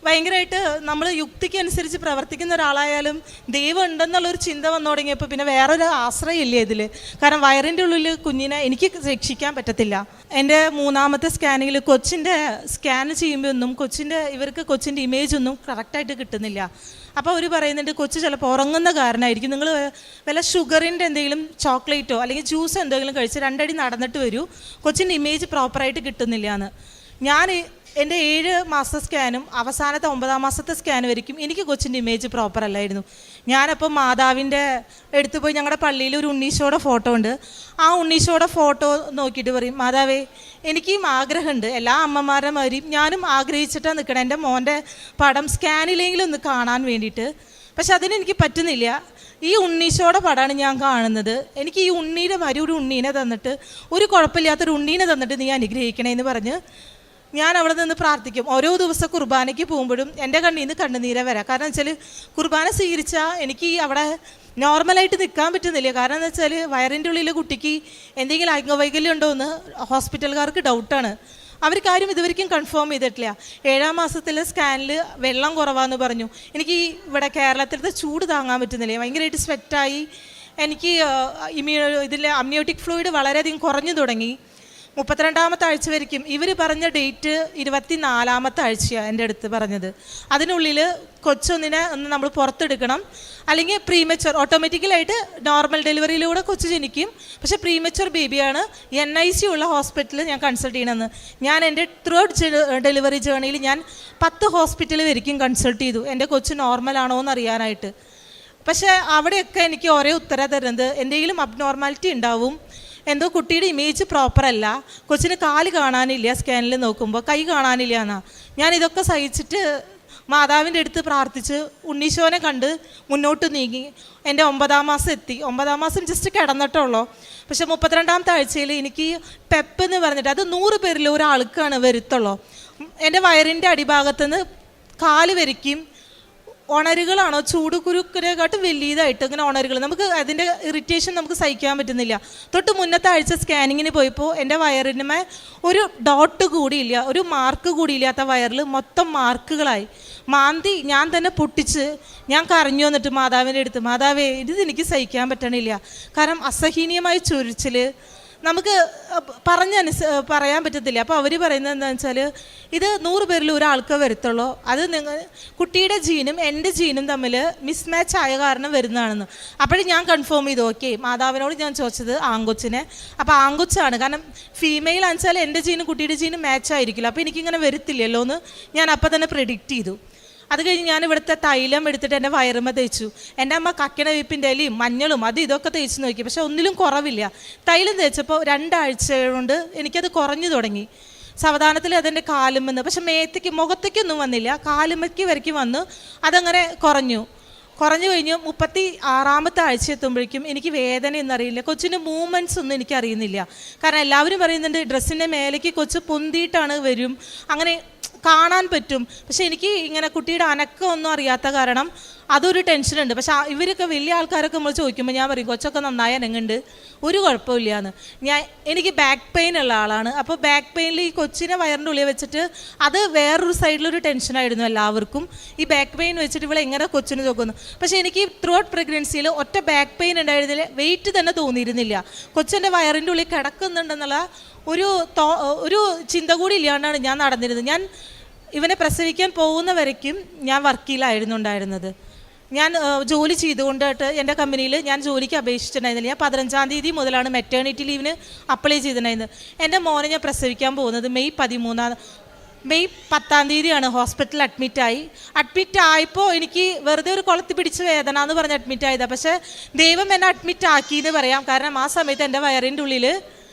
ഭയങ്കരമായിട്ട് നമ്മൾ യുക്തിക്ക് അനുസരിച്ച് പ്രവർത്തിക്കുന്ന ഒരാളായാലും ദൈവം ഉണ്ടെന്നുള്ളൊരു ചിന്ത വന്നു തുടങ്ങിയപ്പോൾ പിന്നെ വേറൊരു ആശ്രയമില്ലേ ഇതിൽ. കാരണം വയറിൻ്റെ ഉള്ളിൽ കുഞ്ഞിനെ എനിക്ക് രക്ഷിക്കാൻ പറ്റത്തില്ല. എൻ്റെ 3-ാമത്തെ സ്കാനിങ്ങിൽ കൊച്ചിൻ്റെ സ്കാൻ ചെയ്യുമ്പോൾ ഒന്നും ഇവർക്ക് കൊച്ചിൻ്റെ ഇമേജ് ഒന്നും കറക്റ്റായിട്ട് കിട്ടുന്നില്ല. അപ്പോൾ അവർ പറയുന്നുണ്ട് കൊച്ച് ചിലപ്പോൾ ഉറങ്ങുന്ന കാരണമായിരിക്കും, നിങ്ങൾ വല്ല ഷുഗറിൻ്റെ എന്തെങ്കിലും ചോക്ലേറ്റോ അല്ലെങ്കിൽ ജ്യൂസോ എന്തെങ്കിലും കഴിച്ച് 2 അടി നടന്നിട്ട് വരൂ, കൊച്ചിൻ്റെ ഇമേജ് പ്രോപ്പറായിട്ട് കിട്ടുന്നില്ല എന്ന്. ഞാൻ എൻ്റെ 7 മാസത്തെ സ്കാനും അവസാനത്തെ 9-ാം മാസത്തെ സ്കാൻ വരയ്ക്കും എനിക്ക് കൊച്ചിൻ്റെ ഇമേജ് പ്രോപ്പർ അല്ലായിരുന്നു. ഞാനപ്പോൾ മാതാവിൻ്റെ അടുത്ത് പോയി, ഞങ്ങളുടെ പള്ളിയിൽ ഒരു ഉണ്ണീശോയുടെ ഫോട്ടോ ഉണ്ട്, ആ ഉണ്ണീശോയുടെ ഫോട്ടോ നോക്കിയിട്ട് പറയും, മാതാവേ എനിക്കും ആഗ്രഹമുണ്ട്, എല്ലാ അമ്മമാരുടെ മാതിരിയും ഞാനും ആഗ്രഹിച്ചിട്ടാണ് നിൽക്കണം എൻ്റെ മോൻ്റെ പടം സ്കാനിലെങ്കിലും ഒന്ന് കാണാൻ വേണ്ടിയിട്ട്. പക്ഷെ അതിനെനിക്ക് പറ്റുന്നില്ല. ഈ ഉണ്ണീശോയുടെ പടമാണ് ഞാൻ കാണുന്നത്. എനിക്ക് ഈ ഉണ്ണീൻ്റെ മാതിരി ഒരു ഉണ്ണീനെ തന്നിട്ട്, ഒരു കുഴപ്പമില്ലാത്തൊരു ഉണ്ണീനെ തന്നിട്ട് നീ അനുഗ്രഹിക്കണേ എന്ന് പറഞ്ഞ് ഞാൻ അവിടെ നിന്ന് പ്രാർത്ഥിക്കും. ഓരോ ദിവസം കുർബാനയ്ക്ക് പോകുമ്പോഴും എൻ്റെ കണ്ണിൽ നിന്ന് കണ്ണുനീര വരാം. കാരണം വെച്ചാൽ കുർബാന സ്വീകരിച്ചാൽ എനിക്ക് അവിടെ നോർമലായിട്ട് നിൽക്കാൻ പറ്റുന്നില്ല. കാരണം എന്ന് വെച്ചാൽ വയറിൻ്റെ ഉള്ളിലെ കുട്ടിക്ക് എന്തെങ്കിലും അംഗവൈകല്യം ഉണ്ടോ എന്ന് ഹോസ്പിറ്റലുകാർക്ക് ഡൗട്ടാണ്. അവർക്കാരും ഇതുവരെയും കൺഫേം ചെയ്തിട്ടില്ല. 7-ാം മാസത്തിലെ സ്കാനിൽ വെള്ളം കുറവാന്ന് പറഞ്ഞു. എനിക്ക് ഇവിടെ കേരളത്തിലത്തെ ചൂട് താങ്ങാൻ പറ്റുന്നില്ല, ഭയങ്കരമായിട്ട് സ്വെറ്റായി. എനിക്ക് അമ്നിയോട്ടിക് ഫ്ലൂയിഡ് വളരെയധികം കുറഞ്ഞു തുടങ്ങി. 32-ാമത്തെ ആഴ്ച വരയ്ക്കും ഇവർ പറഞ്ഞ ഡേറ്റ് 24-ാമത്തെ ആഴ്ചയാണ് എൻ്റെ അടുത്ത് പറഞ്ഞത്. അതിനുള്ളിൽ കൊച്ചൊന്നിനെ ഒന്ന് നമ്മൾ പുറത്തെടുക്കണം, അല്ലെങ്കിൽ പ്രീമെച്ചർ ഓട്ടോമാറ്റിക്കലായിട്ട് നോർമൽ ഡെലിവറിയിലൂടെ കൊച്ച് ജനിക്കും. പക്ഷേ പ്രീമെച്ചർ ബേബിയാണ്, NIC ഉള്ള ഹോസ്പിറ്റലിൽ ഞാൻ കൺസൾട്ട് ചെയ്യണമെന്ന്. ഞാൻ എൻ്റെ ഡെലിവറി ജേർണിയിൽ ഞാൻ 10 ഹോസ്പിറ്റൽ വരയ്ക്കും കൺസൾട്ട് ചെയ്തു എൻ്റെ കൊച്ച് നോർമലാണോ എന്ന് അറിയാനായിട്ട്. പക്ഷേ അവിടെയൊക്കെ എനിക്ക് ഒരേ ഉത്തരം തരുന്നത് എന്തെങ്കിലും അബ്നോർമാലിറ്റി ഉണ്ടാവും, എന്തോ കുട്ടിയുടെ ഇമേജ് പ്രോപ്പറല്ല, കൊച്ചിന് കാല് കാണാനില്ല, സ്കാനിൽ നോക്കുമ്പോൾ കൈ കാണാനില്ല എന്നാ. ഞാൻ ഇതൊക്കെ സഹിച്ചിട്ട് മാതാവിൻ്റെ അടുത്ത് പ്രാർത്ഥിച്ച് ഉണ്ണീശോനെ കണ്ട് മുന്നോട്ട് നീങ്ങി. എൻ്റെ 9-ാം മാസം എത്തി. 9-ാം മാസം ജസ്റ്റ് കിടന്നിട്ടുള്ളൂ. പക്ഷെ 32-ാമത്തെ ആഴ്ചയിൽ എനിക്ക് പെപ്പ് എന്ന് പറഞ്ഞിട്ട് അത് 100 പേരിൽ ഒരാൾക്കാണ് വരുത്തുള്ളൂ. എൻ്റെ വയറിൻ്റെ അടിഭാഗത്തുനിന്ന് കാല് വരയ്ക്കും. ഉണരുകളാണോ ചൂടുകുരുക്കിനെക്കാട്ടും വലിയതായിട്ട് ഇങ്ങനെ ഉണരുകൾ, നമുക്ക് അതിൻ്റെ ഇറിറ്റേഷൻ നമുക്ക് സഹിക്കാൻ പറ്റുന്നില്ല. തൊട്ട് മുന്നത്തെ ആഴ്ച സ്കാനിങ്ങിന് പോയപ്പോൾ എൻ്റെ വയറിനുമേ ഒരു ഡോട്ട് കൂടിയില്ല, ഒരു മാർക്ക് കൂടിയില്ലാത്ത വയറിൽ മൊത്തം മാർക്കുകളായി. മാന്തി ഞാൻ തന്നെ പൊട്ടിച്ച് ഞാൻ കരഞ്ഞു വന്നിട്ട് മാതാവിൻ്റെ അടുത്ത്, മാതാവേ ഇത് എനിക്ക് സഹിക്കാൻ പറ്റണില്ല. കാരണം അസഹനീയമായ ചൊരിച്ചിൽ നമുക്ക് പറയാൻ പറ്റത്തില്ല. അപ്പോൾ അവർ പറയുന്നത് എന്താണെന്ന് വെച്ചാൽ ഇത് 100 പേരിൽ ഒരാൾക്ക് വരുത്തുള്ളൂ, അത് കുട്ടിയുടെ ജീനും എൻ്റെ ജീനും തമ്മിൽ മിസ്മാച്ച് ആയ കാരണം വരുന്നതാണെന്ന്. അപ്പോഴും ഞാൻ കൺഫേം ചെയ്തു. ഓക്കെ, മാതാവിനോട് ഞാൻ ചോദിച്ചത് ആങ്കൊച്ചിനെ, അപ്പോൾ ആങ്കൊച്ചാണ്. കാരണം ഫീമെയിൽ ആണെന്ന് വെച്ചാൽ എൻ്റെ ജീനും കുട്ടിയുടെ ജീനും മാച്ച് ആയിരിക്കില്ല, അപ്പോൾ എനിക്കിങ്ങനെ വരത്തില്ലല്ലോ എന്ന് ഞാൻ അപ്പോൾ തന്നെ പ്രെഡിക്റ്റ് ചെയ്തു. അത് കഴിഞ്ഞ് ഞാൻ ഇവിടുത്തെ തൈലം എടുത്തിട്ട് എൻ്റെ വയറുമ്മ തേച്ചു. എൻ്റെ അമ്മ കക്കണ വീപ്പിൻ്റെ ഇലയും മഞ്ഞളും ഇതൊക്കെ തേച്ച് നോക്കി, പക്ഷെ ഒന്നിലും കുറവില്ല. തൈലം തേച്ചപ്പോൾ 2 ആഴ്ച കൊണ്ട് എനിക്കത് കുറഞ്ഞു തുടങ്ങി. സാവധാനത്തിൽ അതെൻ്റെ കാലുമെന്ന്, പക്ഷെ മേത്തേക്ക് മുഖത്തേക്കൊന്നും വന്നില്ല, കാലുമ്മയ്ക്ക് വരയ്ക്ക് വന്നു. അതങ്ങനെ കുറഞ്ഞു കഴിഞ്ഞ് 36-ാമത്തെ ആഴ്ച എത്തുമ്പോഴേക്കും എനിക്ക് വേദന എന്നറിയില്ല, കൊച്ചിൻ്റെ മൂവ്മെൻറ്റ്സ് ഒന്നും എനിക്കറിയുന്നില്ല. കാരണം എല്ലാവരും പറയുന്നുണ്ട് ഡ്രസ്സിൻ്റെ മേലേക്ക് കൊച്ച് പൊന്തിയിട്ടാണ് വരും, അങ്ങനെ കാണാൻ പറ്റും. പക്ഷെ എനിക്ക് ഇങ്ങനെ കുട്ടിയുടെ അനക്കമൊന്നും അറിയാത്ത കാരണം അതൊരു ടെൻഷനുണ്ട്. പക്ഷെ ഇവരൊക്കെ വലിയ ആൾക്കാരൊക്കെ നമ്മൾ ചോദിക്കുമ്പോൾ ഞാൻ പറയും കൊച്ചൊക്കെ നന്നായി അനങ്ങുന്നുണ്ട്, ഒരു കുഴപ്പമില്ലയെന്ന്. എനിക്ക് ബാക്ക് പെയിൻ ഉള്ള ആളാണ്. അപ്പോൾ ബാക്ക് പെയിനിൽ ഈ കൊച്ചിനെ വയറിൻ്റെ ഉള്ളിൽ വെച്ചിട്ട് അത് വേറൊരു സൈഡിലൊരു ടെൻഷനായിരുന്നു എല്ലാവർക്കും. ഈ ബാക്ക് പെയിൻ വെച്ചിട്ട് ഇവിടെ എങ്ങനെ കൊച്ചിന് നോക്കുന്നു. പക്ഷേ എനിക്ക് ത്രൂ ഔട്ട് പ്രഗ്നൻസിയിൽ ഒറ്റ ബാക്ക് പെയിൻ ഉണ്ടായിരുന്നില്ല, വെയിറ്റ് തന്നെ തോന്നിയിരുന്നില്ല. കൊച്ചിൻ്റെ വയറിൻ്റെ ഉള്ളിൽ കിടക്കുന്നുണ്ടെന്നുള്ള ഒരു ചിന്ത കൂടി ഇല്ലാണ്ടാണ് ഞാൻ നടന്നിരുന്നത്. ഞാൻ ഇവനെ പ്രസവിക്കാൻ പോകുന്ന വരയ്ക്കും ഞാൻ വർക്കിലായിരുന്നു ഉണ്ടായിരുന്നത്. ഞാൻ ജോലി ചെയ്തുകൊണ്ടിട്ട് എൻ്റെ കമ്പനിയിൽ ഞാൻ ജോലിക്ക് അപേക്ഷിച്ചിട്ടുണ്ടായിരുന്നില്ല. ഞാൻ 15-ാം തീയതി മുതലാണ് മെറ്റേണിറ്റി ലീവിന് അപ്ലൈ ചെയ്തിട്ടുണ്ടായിരുന്നത്. എൻ്റെ മോനെ ഞാൻ പ്രസവിക്കാൻ പോകുന്നത് മെയ് 10-ാം തീയതിയാണ് ഹോസ്പിറ്റലിൽ അഡ്മിറ്റ് ആയപ്പോൾ എനിക്ക് വെറുതെ ഒരു കുളത്തി പിടിച്ച് വേദന എന്ന് പറഞ്ഞ് അഡ്മിറ്റ് ആയതാണ്. പക്ഷേ ദൈവം എന്നെ അഡ്മിറ്റ് ആക്കിയെന്ന് പറയാം. കാരണം ആ സമയത്ത് എൻ്റെ വയറിൻ്റെ ഉള്ളിൽ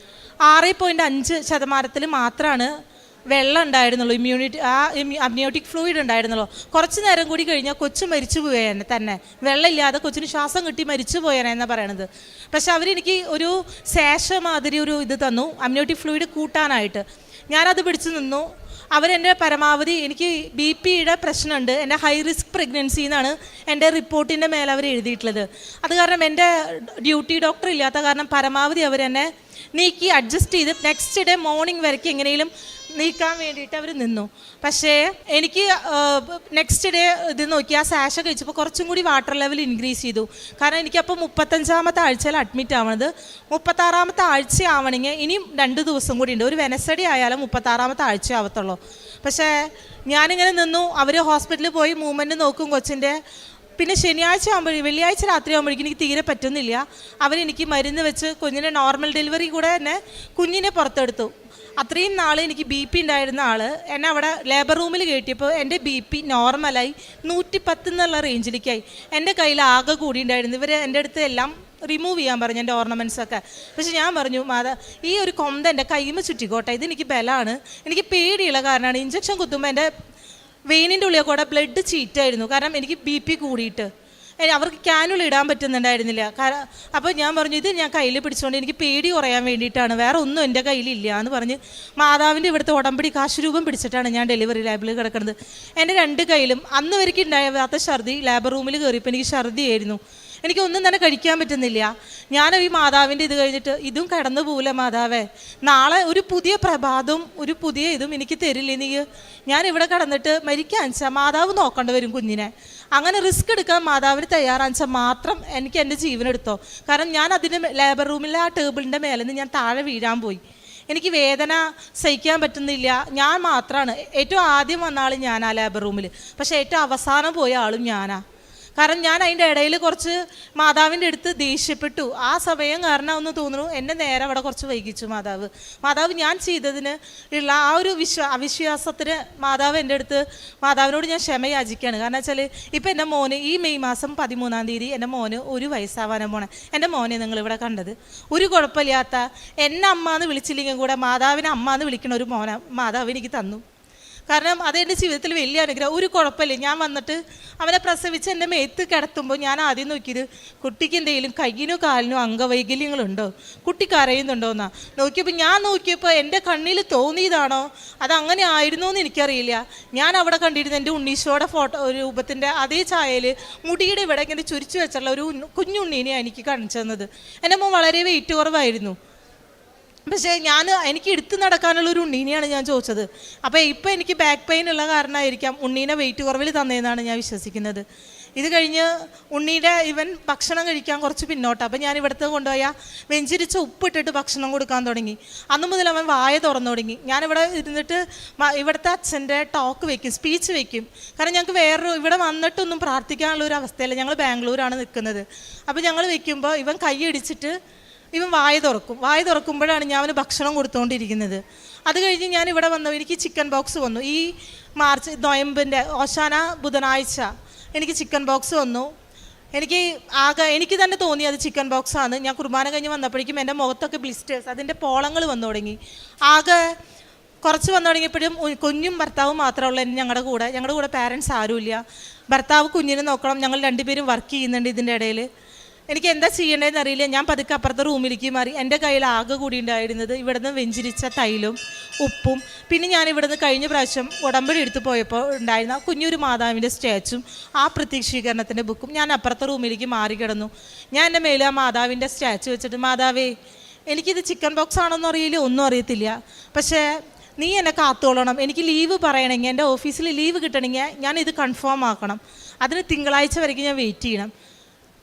6.5% മാത്രമാണ് വെള്ളം ഉണ്ടായിരുന്നുള്ളൂ, അമ്നിയോട്ടിക് ഫ്ലൂയിഡ് ഉണ്ടായിരുന്നുള്ളൂ. കുറച്ച് നേരം കൂടി കഴിഞ്ഞാൽ കൊച്ച് മരിച്ചു പോയേനെ തന്നെ, വെള്ളമില്ലാതെ കൊച്ചിന് ശ്വാസം കിട്ടി മരിച്ചു പോയേനെ എന്നാണ് പറയണത്. പക്ഷെ അവരെനിക്ക് ഒരു ശേഷം മാതിരി ഒരു ഇത് തന്നു അമ്നിയോട്ടിക് ഫ്ലൂയിഡ് കൂട്ടാനായിട്ട്. ഞാനത് പിടിച്ചു നിന്നു. അവരെൻ്റെ പരമാവധി, എനിക്ക് BP-യുടെ പ്രശ്നമുണ്ട്, എൻ്റെ ഹൈ റിസ്ക് പ്രഗ്നൻസി എന്നാണ് എൻ്റെ റിപ്പോർട്ടിൻ്റെ മേലെ അവർ എഴുതിയിട്ടുള്ളത്. അത് കാരണം എൻ്റെ ഡ്യൂട്ടി ഡോക്ടർ ഇല്ലാത്ത കാരണം പരമാവധി അവരെന്നെ നീക്കി അഡ്ജസ്റ്റ് ചെയ്ത് നെക്സ്റ്റ് ഡേ മോർണിംഗ് വരയ്ക്ക് എങ്ങനെയും നീക്കാൻ വേണ്ടിയിട്ട് അവർ നിന്നു. പക്ഷേ എനിക്ക് നെക്സ്റ്റ് ഡേ ഇത് നോക്കി ആ സാഷ കഴിച്ചപ്പോൾ കുറച്ചും കൂടി വാട്ടർ ലെവൽ ഇൻക്രീസ് ചെയ്തു. കാരണം എനിക്കപ്പോൾ 35-ാമത്തെ ആഴ്ചയിൽ അഡ്മിറ്റ് ആവണത്. 36-ാമത്തെ ആഴ്ച ആവണമെങ്കിൽ ഇനിയും 2 ദിവസം കൂടി ഉണ്ട്. ഒരു വെനസ്ഡേ ആയാലും 36-ാമത്തെ ആഴ്ച ആവത്തുള്ളൂ. പക്ഷേ ഞാനിങ്ങനെ നിന്നു. അവർ ഹോസ്പിറ്റലിൽ പോയി മൂവ്മെൻറ്റ് നോക്കും കൊച്ചിൻ്റെ. പിന്നെ ശനിയാഴ്ച വെള്ളിയാഴ്ച രാത്രി ആകുമ്പോഴേക്കും എനിക്ക് തീരെ പറ്റുന്നില്ല. അവരെനിക്ക് മരുന്ന് വെച്ച് കുഞ്ഞിനെ നോർമൽ ഡെലിവറി കൂടെ തന്നെ കുഞ്ഞിനെ പുറത്തെടുത്തു. അത്രയും നാൾ എനിക്ക് BP ഉണ്ടായിരുന്ന ആൾ എന്നെ അവിടെ ലേബർ റൂമിൽ കയറ്റിയപ്പോൾ എൻ്റെ BP നോർമലായി 110 എന്നുള്ള റേഞ്ചിലേക്കായി. എൻ്റെ കയ്യിൽ ആകെ കൂടി ഉണ്ടായിരുന്നു. ഇവർ എൻ്റെ അടുത്ത് എല്ലാം റിമൂവ് ചെയ്യാൻ പറഞ്ഞു, എൻ്റെ ഓർണമെൻറ്റ്സൊക്കെ. പക്ഷെ ഞാൻ പറഞ്ഞു ഈ ഒരു കൊന്ത എൻ്റെ കൈമ ചുറ്റിക്കോട്ടെ, ഇതെനിക്ക് ബലമാണ്, എനിക്ക് പേടിയുള്ള കാരണമാണ്. ഇഞ്ചക്ഷൻ കുത്തുമ്പോൾ എൻ്റെ വെയിനിൻ്റെ ഉള്ളിൽ കൂടെ ബ്ലഡ് ചീറ്റായിരുന്നു. കാരണം എനിക്ക് BP കൂടിയിട്ട് അവർക്ക് ക്യാനുകൾ ഇടാൻ പറ്റുന്നുണ്ടായിരുന്നില്ല. അപ്പോൾ ഞാൻ പറഞ്ഞു ഇത് ഞാൻ കയ്യിൽ പിടിച്ചുകൊണ്ട് എനിക്ക് പേടി കുറയാൻ വേണ്ടിയിട്ടാണ്, വേറെ ഒന്നും എൻ്റെ കയ്യിലില്ല എന്ന് പറഞ്ഞ് മാതാവിൻ്റെ ഇവിടുത്തെ ഉടമ്പടി കാശ് രൂപം പിടിച്ചിട്ടാണ് ഞാൻ ഡെലിവറി ലാബിൽ കിടക്കുന്നത്. എൻ്റെ 2 കയ്യിലും അന്ന് വരെയ്ക്ക് ഉണ്ടാകാത്ത ഛർദി ലേബർ റൂമിൽ കയറിയപ്പോൾ എനിക്ക് ഛർദിയായിരുന്നു. എനിക്കൊന്നും തന്നെ കഴിക്കാൻ പറ്റുന്നില്ല. ഞാൻ ഈ മാതാവിൻ്റെ ഇത് കഴിഞ്ഞിട്ട് ഇതും കടന്നു പോകില്ല മാതാവേ, നാളെ ഒരു പുതിയ പ്രഭാതവും ഒരു പുതിയ ഇതും എനിക്ക് തരില്ലേ നീ, ഞാൻ ഇവിടെ കടന്നിട്ട് മരിക്കാൻ വെച്ചാൽ മാതാവ് നോക്കേണ്ടി വരും കുഞ്ഞിനെ. അങ്ങനെ റിസ്ക് എടുക്കാൻ മാതാവിന് തയ്യാറാണെച്ചാൽ മാത്രം എനിക്ക് എൻ്റെ ജീവനെടുത്തോ. കാരണം ഞാൻ അതിൻ്റെ ലേബർ റൂമിലെ ആ ടേബിളിൻ്റെ മേലെ നിന്ന് ഞാൻ താഴെ വീഴാൻ പോയി. എനിക്ക് വേദന സഹിക്കാൻ പറ്റുന്നില്ല. ഞാൻ മാത്രമാണ് ഏറ്റവും ആദ്യം വന്ന ആൾ ഞാനാ ലേബർ റൂമിൽ, പക്ഷേ ഏറ്റവും അവസാനം പോയ ആളും ഞാനാ. കാരണം ഞാൻ അതിൻ്റെ ഇടയിൽ കുറച്ച് മാതാവിൻ്റെ അടുത്ത് ദേഷ്യപ്പെട്ടു. ആ സമയം കാരണം ഒന്ന് തോന്നുന്നു എന്നെ നേരെ അവിടെ കുറച്ച് വൈകിച്ചു മാതാവ് ഞാൻ ചെയ്തതിന് ഉള്ള ആ ഒരു അവിശ്വാസത്തിന് മാതാവ് എൻ്റെ അടുത്ത്, മാതാവിനോട് ഞാൻ ക്ഷമ യാചിക്കുകയാണ്. കാരണം വെച്ചാൽ ഇപ്പം എൻ്റെ മോന് ഈ മെയ് മാസം 13-ാം തീയതി എൻ്റെ മോന് 1 വയസ്സാവാനും പോണേ. എൻ്റെ മോനെ നിങ്ങളിവിടെ കണ്ടത് ഒരു കുഴപ്പമില്ലാത്ത എന്നെ അമ്മ എന്ന് വിളിച്ചില്ലെങ്കിൽ കൂടെ മാതാവിനെ അമ്മ എന്ന് വിളിക്കണ ഒരു മോനെ മാതാവ് എനിക്ക് തന്നു. കാരണം അതെൻ്റെ ജീവിതത്തിൽ വലിയ അനുഗ്രഹം. ഒരു കുഴപ്പമില്ല. ഞാൻ വന്നിട്ട് അവനെ പ്രസവിച്ച് എൻ്റെ മേത്ത് കിടത്തുമ്പോൾ ഞാൻ ആദ്യം നോക്കിയത് കുട്ടിക്ക് എന്തെങ്കിലും കയ്യിനോ കാലിനോ അംഗവൈകല്യങ്ങളുണ്ടോ, കുട്ടി കരയുന്നുണ്ടോ എന്നാ നോക്കിയപ്പോൾ ഞാൻ നോക്കിയപ്പോൾ എൻ്റെ കണ്ണിൽ തോന്നിയതാണോ അതങ്ങനെ ആയിരുന്നോ എന്ന് എനിക്കറിയില്ല. ഞാൻ അവിടെ കണ്ടിരുന്ന എൻ്റെ ഉണ്ണീശോയുടെ ഫോട്ടോ രൂപത്തിൻ്റെ അതേ ചായയിൽ മുടിയുടെ ഇവിടെ ഇങ്ങനെ ചുരിച്ചു വെച്ചുള്ള ഒരു കുഞ്ഞുണ്ണീനെയാണ് എനിക്ക് കാണിച്ചു തന്നത്. എൻ്റെ മോൻ വളരെ വെയിറ്റ് കുറവായിരുന്നു. പക്ഷേ എനിക്ക് എടുത്ത് നടക്കാനുള്ളൊരു ഉണ്ണീനെയാണ് ഞാൻ ചോദിച്ചത്. അപ്പോൾ ഇപ്പോൾ എനിക്ക് ബാക്ക് പെയിൻ ഉള്ള കാരണമായിരിക്കാം ഉണ്ണീനെ വെയിറ്റ് കുറവിൽ തന്നതെന്നാണ് ഞാൻ വിശ്വസിക്കുന്നത്. ഇത് കഴിഞ്ഞ് ഉണ്ണീൻ്റെ ഭക്ഷണം കഴിക്കാൻ കുറച്ച് പിന്നോട്ട്. അപ്പോൾ ഞാൻ ഇവിടുത്തെ കൊണ്ടുപോയാൽ വെഞ്ചിരിച്ച് ഉപ്പിട്ടിട്ട് ഭക്ഷണം കൊടുക്കാൻ തുടങ്ങി. അന്ന് മുതൽ അവൻ വായ തുറന്നു തുടങ്ങി. ഞാനിവിടെ ഇരുന്നിട്ട് ഇവിടുത്തെ അച്ഛൻ്റെ ടോക്ക് വയ്ക്കും, സ്പീച്ച് വയ്ക്കും. കാരണം ഞങ്ങൾക്ക് ഇവിടെ വന്നിട്ടൊന്നും പ്രാർത്ഥിക്കാനുള്ള ഒരു അവസ്ഥയില്ല. ഞങ്ങൾ ബാംഗ്ലൂരാണ് നിൽക്കുന്നത്. അപ്പോൾ ഞങ്ങൾ വയ്ക്കുമ്പോൾ ഇവൻ കൈയടിച്ചിട്ട് ഇവൻ വായ തുറക്കുമ്പോഴാണ് ഞാൻ അവന് ഭക്ഷണം കൊടുത്തുകൊണ്ടിരിക്കുന്നത്. അത് കഴിഞ്ഞ് ഞാൻ ഇവിടെ വന്നു. എനിക്ക് ചിക്കൻ ബോക്സ് വന്നു. ഈ നൊയമ്പിൻ്റെ ഓശാന ബുധനാഴ്ച എനിക്ക് ചിക്കൻ ബോക്സ് വന്നു. എനിക്ക് തന്നെ തോന്നി അത് ചിക്കൻ ബോക്സാണ്. ഞാൻ കുർബാന കഴിഞ്ഞ് വന്നപ്പോഴേക്കും എൻ്റെ മുഖത്തൊക്കെ ബ്ലിസ്റ്റേഴ്സ്, അതിൻ്റെ പോളങ്ങൾ വന്നു തുടങ്ങി. ആകെ കുറച്ച് വന്നു തുടങ്ങിയപ്പോഴും കുഞ്ഞും ഭർത്താവും മാത്രമുള്ളൂ ഞങ്ങളുടെ കൂടെ പാരൻസ് ആരുമില്ല. ഭർത്താവ് കുഞ്ഞിനെ നോക്കണം, ഞങ്ങൾ രണ്ടുപേരും വർക്ക് ചെയ്യുന്നുണ്ട്. ഇതിൻ്റെ ഇടയിൽ എനിക്ക് എന്താ ചെയ്യേണ്ടതെന്ന് അറിയില്ല. ഞാൻ പതുക്കെ അപ്പുറത്തെ റൂമിലേക്ക് മാറി. എൻ്റെ കയ്യിൽ ആകെ കൂടി ഉണ്ടായിരുന്നത് ഇവിടുന്ന് വെഞ്ചിരിച്ച തൈലും ഉപ്പും, പിന്നെ ഞാൻ ഇവിടുന്ന് കഴിഞ്ഞ പ്രാവശ്യം ഉടമ്പടി എടുത്ത് പോയപ്പോൾ ഉണ്ടായിരുന്ന കുഞ്ഞൊരു മാതാവിൻ്റെ സ്റ്റാച്ചും ആ പ്രത്യക്ഷീകരണത്തിൻ്റെ ബുക്കും ഞാൻ അപ്പുറത്തെ റൂമിലേക്ക് മാറി കിടന്നു. ഞാൻ എൻ്റെ മേലെ ആ മാതാവിൻ്റെ സ്റ്റാച്ചു വെച്ചിട്ട്, മാതാവേ, എനിക്കിത് ചിക്കൻ ബോക്സ് ആണോന്നും അറിയില്ല, ഒന്നും അറിയത്തില്ല, പക്ഷേ നീ എന്നെ കാത്തോളണം. എനിക്ക് ലീവ് പറയണമെങ്കിൽ, എൻ്റെ ഓഫീസിൽ ലീവ് കിട്ടണമെങ്കിൽ ഞാൻ ഇത് കൺഫേം ആക്കണം. അതിന് തിങ്കളാഴ്ച വരയ്ക്കും ഞാൻ വെയിറ്റ് ചെയ്യണം.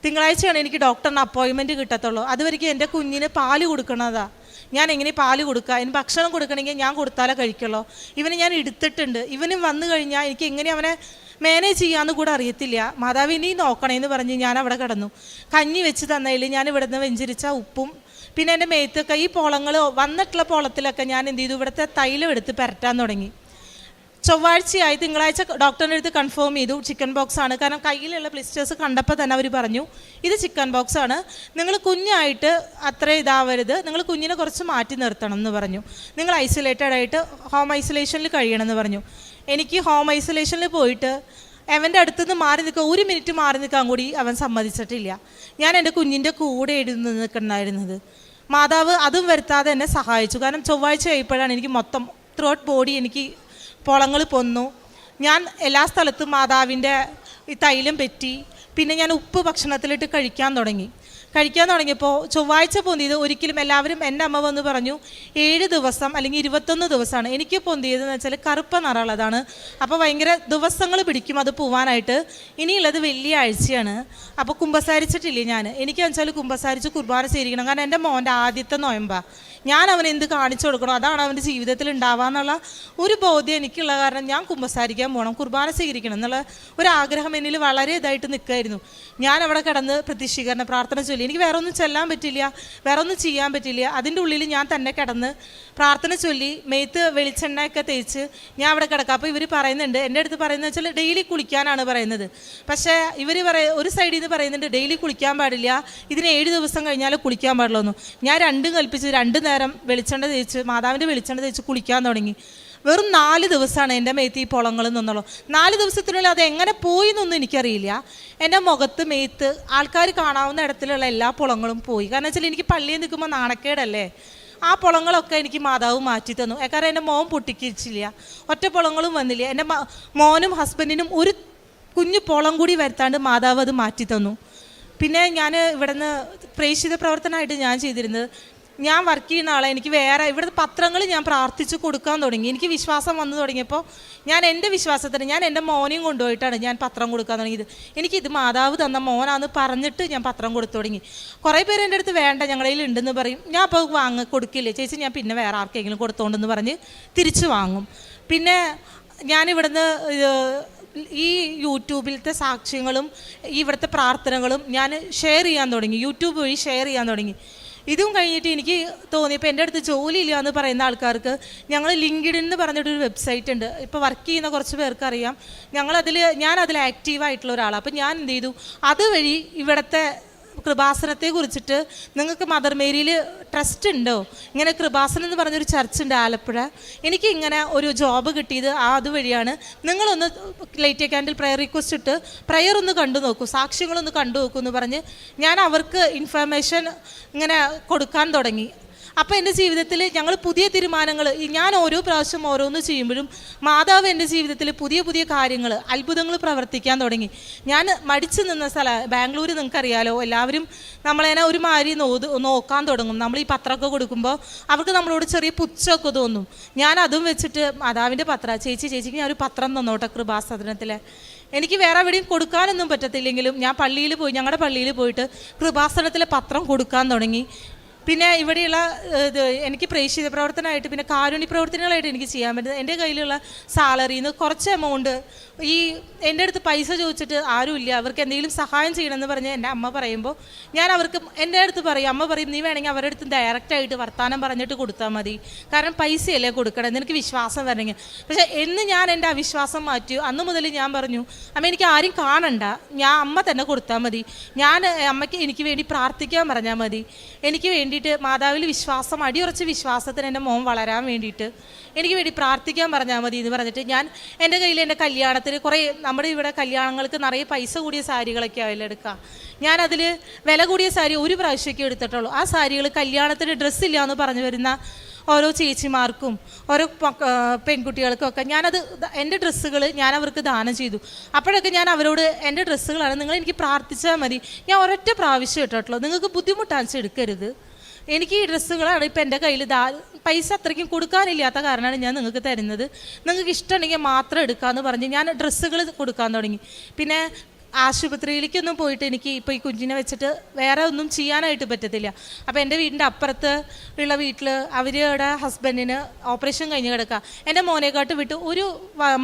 തിങ്കളാഴ്ചയാണ് എനിക്ക് ഡോക്ടറിന് അപ്പോയിൻമെൻറ്റ് കിട്ടത്തുള്ളൂ. അതുവരെയ്ക്കും എൻ്റെ കുഞ്ഞിന് പാല് കൊടുക്കണതാണ്. ഞാൻ എങ്ങനെ പാല് കൊടുക്കുക? ഇനി ഭക്ഷണം കൊടുക്കണമെങ്കിൽ ഞാൻ കൊടുത്താലേ കഴിക്കുള്ളൂ. ഇവനെ ഞാൻ എടുത്തിട്ടുണ്ട്. ഇവനും വന്നു കഴിഞ്ഞാൽ എനിക്ക് എങ്ങനെ അവനെ മാനേജ് ചെയ്യാമെന്ന് കൂടെ അറിയത്തില്ല. മാതാവ് ഇനി നോക്കണേന്ന് പറഞ്ഞ് ഞാൻ അവിടെ കിടന്നു. കഞ്ഞി വെച്ച് തന്നതിൽ ഞാൻ ഇവിടുന്ന് വെഞ്ചരിച്ച ഉപ്പും, പിന്നെ എൻ്റെ മേത്തൊക്കെ ഈ പോളങ്ങൾ വന്നിട്ടുള്ള പോളത്തിലൊക്കെ ഞാൻ എന്ത് ചെയ്തു, ഇവിടുത്തെ തൈലം എടുത്ത് പുരട്ടാൻ തുടങ്ങി. ചൊവ്വാഴ്ചയായി, തിങ്കളാഴ്ച ഡോക്ടറിൻ്റെ അടുത്ത് കൺഫേം ചെയ്തു ചിക്കൻ ബോക്സ് ആണ്. കാരണം കയ്യിലുള്ള ബ്ലിസ്റ്റേഴ്സ് കണ്ടപ്പോൾ തന്നെ അവർ പറഞ്ഞു ഇത് ചിക്കൻ ബോക്സ് ആണ്, നിങ്ങൾ കുഞ്ഞായിട്ട് അത്ര ഇതാവരുത്, നിങ്ങൾ കുഞ്ഞിനെ കുറച്ച് മാറ്റി നിർത്തണം എന്ന് പറഞ്ഞു. നിങ്ങൾ ഐസൊലേറ്റഡ് ആയിട്ട് ഹോം ഐസൊലേഷനിൽ കഴിയണമെന്ന് പറഞ്ഞു. എനിക്ക് ഹോം ഐസൊലേഷനിൽ പോയിട്ട് അവൻ്റെ അടുത്തുനിന്ന് മാറി നിൽക്കുക, 1 മിനിറ്റ് മാറി നിൽക്കാൻ കൂടി അവൻ സമ്മതിച്ചിട്ടില്ല. ഞാൻ എൻ്റെ കുഞ്ഞിൻ്റെ കൂടെ എഴുതി നിൽക്കുന്നുണ്ടായിരുന്നത്. മാതാവ് അതും വരുത്താതെ എന്നെ സഹായിച്ചു. കാരണം ചൊവ്വാഴ്ച ആയപ്പോഴാണ് എനിക്ക് മൊത്തം ത്രൂഔട്ട് ബോഡി എനിക്ക് പൊളങ്ങൾ പൊന്നു. ഞാൻ എല്ലാ സ്ഥലത്തും മാതാവിൻ്റെ ഈ തൈലം പറ്റി. പിന്നെ ഞാൻ ഉപ്പ് ഭക്ഷണത്തിലിട്ട് കഴിക്കാൻ തുടങ്ങിയപ്പോൾ ചൊവ്വാഴ്ച പൊന്തിയത് ഒരിക്കലും എല്ലാവരും, എൻ്റെ അമ്മ വന്ന് പറഞ്ഞു 7 ദിവസം അല്ലെങ്കിൽ 21 ദിവസമാണ്. എനിക്ക് പൊന്തിയതെന്ന് വെച്ചാൽ കറുപ്പ നിറമുള്ളതാണ്. അപ്പോൾ ഭയങ്കര ദിവസങ്ങൾ പിടിക്കും അത് പോവാനായിട്ട്. ഇനിയുള്ളത് വെള്ളിയാഴ്ചയാണ്. അപ്പോൾ കുമ്പസാരിച്ചിട്ടില്ലേ ഞാൻ. എനിക്കെന്ന് വെച്ചാൽ കുമ്പസാരിച്ച് കുർബാന സ്വീകരിക്കണം. കാരണം എൻ്റെ മോൻ്റെ ആദ്യത്തെ നോയമ്പാണ്. ഞാൻ അവന് എന്ത് കാണിച്ചു കൊടുക്കണം, അതാണ് അവൻ്റെ ജീവിതത്തിൽ ഉണ്ടാവാന്നുള്ള ഒരു ബോധ്യം എനിക്കുള്ള കാരണം ഞാൻ കുമ്പസാരിക്കാൻ പോകണം, കുർബാന സ്വീകരിക്കണം എന്നുള്ള ഒരാഗ്രഹം എന്നിൽ വളരെ ഇതായിട്ട് നിൽക്കുമായിരുന്നു. ഞാൻ അവിടെ കിടന്ന് പ്രത്യക്ഷീകരണ പ്രാർത്ഥന ചൊല്ലി. എനിക്ക് വേറെ ഒന്നും ചെല്ലാൻ പറ്റില്ല, വേറെ ഒന്നും ചെയ്യാൻ പറ്റില്ല. അതിൻ്റെ ഉള്ളിൽ ഞാൻ തന്നെ കിടന്ന് പ്രാർത്ഥന ചൊല്ലി മേത്ത് വെളിച്ചെണ്ണയൊക്കെ തേച്ച് ഞാൻ അവിടെ കിടക്കാം. അപ്പോൾ ഇവർ പറയുന്നുണ്ട്, എൻ്റെ അടുത്ത് പറയുന്നത് വെച്ചാൽ ഡെയിലി കുളിക്കാനാണ് പറയുന്നത്. പക്ഷേ ഇവർ ഒരു സൈഡിൽ നിന്ന് പറയുന്നുണ്ട് ഡെയിലി കുളിക്കാൻ പാടില്ല, ഇതിന് 7 ദിവസം കഴിഞ്ഞാൽ കുളിക്കാൻ പാടുള്ളൂ. ഞാൻ രണ്ടും കൽപ്പിച്ച് 2 നേരം വെളിച്ചെണ്ണ തേച്ച്, മാതാവിൻ്റെ വെളിച്ചെണ്ണ തേച്ച് കുളിക്കാൻ തുടങ്ങി. വെറും 4 ദിവസമാണ് എൻ്റെ മേത്ത് ഈ പൊളങ്ങൾ നിന്നുള്ളൂ. 4 ദിവസത്തിനുള്ളിൽ അത് എങ്ങനെ പോയി എന്നൊന്നും എനിക്കറിയില്ല. എൻ്റെ മുഖത്ത് മേത്ത് ആൾക്കാർ കാണാവുന്ന ഇടത്തിലുള്ള എല്ലാ പൊളങ്ങളും പോയി. കാരണം വെച്ചാൽ എനിക്ക് പള്ളിയിൽ നിൽക്കുമ്പോൾ നാണക്കേടല്ലേ. ആ പൊളങ്ങളൊക്കെ എനിക്ക് മാതാവ് മാറ്റി തന്നു. കാരണം എൻ്റെ മോൻ പൊട്ടിക്കിച്ചില്ല, ഒറ്റ പൊളങ്ങളും വന്നില്ല. എൻ്റെ മോനും ഹസ്ബൻഡിനും ഒരു കുഞ്ഞു പൊളം കൂടി വരുത്താണ്ട് മാതാവ് അത് മാറ്റി തന്നു. പിന്നെ ഞാൻ ഇവിടുന്ന് പ്രേക്ഷിത പ്രവർത്തനമായിട്ട് ഞാൻ ചെയ്തിരുന്നത്, ഞാൻ വർക്ക് ചെയ്യുന്ന ആളെ എനിക്ക് വേറെ ഇവിടുത്തെ പത്രങ്ങൾ ഞാൻ പ്രാർത്ഥിച്ച് കൊടുക്കാൻ തുടങ്ങി. എനിക്ക് വിശ്വാസം വന്നു തുടങ്ങിയപ്പോൾ ഞാൻ എൻ്റെ വിശ്വാസത്തിന് ഞാൻ എൻ്റെ മോനെയും കൊണ്ടുപോയിട്ടാണ് ഞാൻ പത്രം കൊടുക്കാൻ തുടങ്ങിയത്. എനിക്കിത് മാതാവ് തന്ന മോനാന്ന് പറഞ്ഞിട്ട് ഞാൻ പത്രം കൊടുത്തു തുടങ്ങി. കുറേ പേര് എൻ്റെ അടുത്ത് വേണ്ട ഞങ്ങളുടെ കയ്യിൽ ഉണ്ടെന്ന് പറയും. ഞാൻ അപ്പോൾ കൊടുക്കില്ലേ ചേച്ചി, ഞാൻ പിന്നെ വേറെ ആർക്കെങ്കിലും കൊടുത്തോണ്ടെന്ന് പറഞ്ഞ് തിരിച്ചു വാങ്ങും. പിന്നെ ഞാനിവിടുന്ന് ഈ യൂട്യൂബിലത്തെ സാക്ഷ്യങ്ങളും ഇവിടുത്തെ പ്രാർത്ഥനകളും ഞാൻ ഷെയർ ചെയ്യാൻ തുടങ്ങി, യൂട്യൂബ് വഴി ഷെയർ ചെയ്യാൻ തുടങ്ങി. ഇതും കഴിഞ്ഞിട്ട് എനിക്ക് തോന്നിയപ്പോൾ എൻ്റെ അടുത്ത് ജോലിയില്ല എന്ന് പറയുന്ന ആൾക്കാർക്ക് ഞങ്ങൾ ലിങ്ക്ഡിൻ എന്ന് പറഞ്ഞിട്ടൊരു വെബ്സൈറ്റ് ഉണ്ട്. ഇപ്പോൾ വർക്ക് ചെയ്യുന്ന കുറച്ച് പേർക്ക് അറിയാം. ഞാനതിൽ ആക്റ്റീവായിട്ടുള്ള ഒരാളാണ്. അപ്പോൾ ഞാൻ എന്ത് ചെയ്തു, അതുവഴി ഇവിടുത്തെ കൃപാസനത്തെ കുറിച്ചിട്ട് നിങ്ങൾക്ക് മദർ മേരിയിൽ ട്രസ്റ്റ് ഉണ്ടോ, ഇങ്ങനെ കൃപാസനം എന്ന് പറഞ്ഞൊരു ചർച്ച് ഉണ്ട് ആലപ്പുഴ, എനിക്ക് ഇങ്ങനെ ഒരു ജോബ് കിട്ടിയത് അതുവഴിയാണ്, നിങ്ങളൊന്ന് ലൈറ്റ് ക്യാൻഡിൽ പ്രയർ റിക്വസ്റ്റ് ഇട്ട് പ്രയർ ഒന്ന് കണ്ടു നോക്കൂ, സാക്ഷ്യങ്ങളൊന്ന് കണ്ടു നോക്കൂ എന്ന് പറഞ്ഞ് ഞാൻ അവർക്ക് ഇൻഫർമേഷൻ ഇങ്ങനെ കൊടുക്കാൻ തുടങ്ങി. അപ്പോൾ എൻ്റെ ജീവിതത്തിൽ ഞങ്ങൾ പുതിയ തീരുമാനങ്ങൾ, ഞാൻ ഓരോ പ്രാവശ്യം ഓരോന്ന് ചെയ്യുമ്പോഴും മാതാവ് എൻ്റെ ജീവിതത്തിൽ പുതിയ പുതിയ കാര്യങ്ങൾ, അത്ഭുതങ്ങൾ പ്രവർത്തിക്കാൻ തുടങ്ങി. ഞാൻ മടിച്ചു നിന്ന ബാംഗ്ലൂർ നിങ്ങൾക്കറിയാലോ, എല്ലാവരും നമ്മളതിനെ ഒരു മാതിരി നോക്കാൻ തുടങ്ങും. നമ്മൾ ഈ പത്രമൊക്കെ കൊടുക്കുമ്പോൾ അവർക്ക് നമ്മളോട് ചെറിയ പുച്ഛമൊക്കെ തോന്നും. ഞാൻ അതും വെച്ചിട്ട് മാതാവിൻ്റെ പത്രം, ചേച്ചിക്ക് ഞാൻ ഒരു പത്രം തന്നോട്ടെ കൃപാസനത്തിലെ, എനിക്ക് വേറെ എവിടെയും കൊടുക്കാനൊന്നും പറ്റത്തില്ലെങ്കിലും ഞാൻ ഞങ്ങളുടെ പള്ളിയിൽ പോയിട്ട് കൃപാസനത്തിലെ പത്രം കൊടുക്കാൻ തുടങ്ങി. പിന്നെ ഇവിടെയുള്ള എനിക്ക് പ്രേക്ഷിത പ്രവർത്തനമായിട്ട് പിന്നെ കാരുണ്യ പ്രവർത്തനങ്ങളായിട്ട് എനിക്ക് ചെയ്യാൻ പറ്റുന്നത്, എൻ്റെ കയ്യിലുള്ള സാലറിയിൽ നിന്ന് കുറച്ച് എമൗണ്ട് എൻ്റെ അടുത്ത് പൈസ ചോദിച്ചിട്ട് ആരുമില്ല, അവർക്ക് എന്തെങ്കിലും സഹായം ചെയ്യണമെന്ന് പറഞ്ഞ് എൻ്റെ അമ്മ പറയുമ്പോൾ ഞാൻ അവർക്ക് എൻ്റെ അടുത്ത് പറയും, അമ്മ പറയും നീ വേണമെങ്കിൽ അവരുടെ അടുത്ത് ഡയറക്റ്റായിട്ട് വർത്താനം പറഞ്ഞിട്ട് കൊടുത്താൽ മതി, കാരണം പൈസയല്ലേ കൊടുക്കണം, നിനക്ക് വിശ്വാസം വരണമെങ്കിൽ. പക്ഷേ ഞാൻ എൻ്റെ അവിശ്വാസം മാറ്റി. അന്ന് മുതൽ ഞാൻ പറഞ്ഞു, അമ്മ എനിക്ക് ആരും കാണണ്ട, അമ്മ തന്നെ കൊടുത്താൽ മതി, എനിക്ക് വേണ്ടി പ്രാർത്ഥിക്കാൻ പറഞ്ഞാൽ മതി, എനിക്ക് വേണ്ടി വേണ്ടിയിട്ട് മാതാവിൽ വിശ്വാസം, അടിയുറച്ച വിശ്വാസത്തിന് എൻ്റെ മോൻ വളരാൻ വേണ്ടിയിട്ട് എനിക്ക് വേണ്ടി പ്രാർത്ഥിക്കാൻ പറഞ്ഞാൽ മതി എന്ന് പറഞ്ഞിട്ട് ഞാൻ എൻ്റെ കയ്യിൽ എൻ്റെ കല്യാണത്തിന് കുറേ, നമ്മുടെ ഇവിടെ കല്യാണങ്ങൾക്ക് നിറയെ പൈസ കൂടിയ സാരികളൊക്കെ ആവില്ല എടുക്കുക. ഞാനതിൽ വില കൂടിയ സാരി ഒരു പ്രാവശ്യമൊക്കെ എടുത്തിട്ടുള്ളൂ. ആ സാരികൾ കല്യാണത്തിന് ഡ്രസ്സില്ല എന്ന് പറഞ്ഞു വരുന്ന ഓരോ ചേച്ചിമാർക്കും ഓരോ പെൺകുട്ടികൾക്കും ഒക്കെ ഞാനത് എൻ്റെ ഡ്രസ്സുകൾ ഞാൻ അവർക്ക് ദാനം ചെയ്തു. അപ്പോഴൊക്കെ ഞാൻ അവരോട് എൻ്റെ ഡ്രസ്സുകളാണ്, നിങ്ങൾ എനിക്ക് പ്രാർത്ഥിച്ചാൽ മതി, ഞാൻ ഒരൊറ്റ പ്രാവശ്യം ഇട്ടിട്ടുള്ളൂ, നിങ്ങൾക്ക് ബുദ്ധിമുട്ടാണെന്ന് എടുക്കരുത്, എനിക്ക് ഈ ഡ്രസ്സുകളാണ് ഇപ്പം എൻ്റെ കയ്യിൽ പൈസ അത്രയ്ക്കും കൊടുക്കാനില്ലാത്ത കാരണമാണ് ഞാൻ നിങ്ങൾക്ക് തരുന്നത്, നിങ്ങൾക്ക് ഇഷ്ടമുണ്ടെങ്കിൽ മാത്രം എടുക്കാമെന്ന് പറഞ്ഞ് ഞാൻ ഡ്രസ്സുകൾ കൊടുക്കാൻ തുടങ്ങി. പിന്നെ ആശുപത്രിയിലേക്കൊന്നും പോയിട്ട് എനിക്ക് ഇപ്പോൾ ഈ കുഞ്ഞിനെ വെച്ചിട്ട് വേറെ ഒന്നും ചെയ്യാനായിട്ട് പറ്റത്തില്ല. അപ്പോൾ എൻ്റെ വീടിൻ്റെ അപ്പുറത്ത് ഉള്ള വീട്ടിൽ അവരുടെ ഹസ്ബൻഡിന് ഓപ്പറേഷൻ കഴിഞ്ഞ് കിടക്കുക. എൻ്റെ മോനെക്കാട്ട് വിട്ട് ഒരു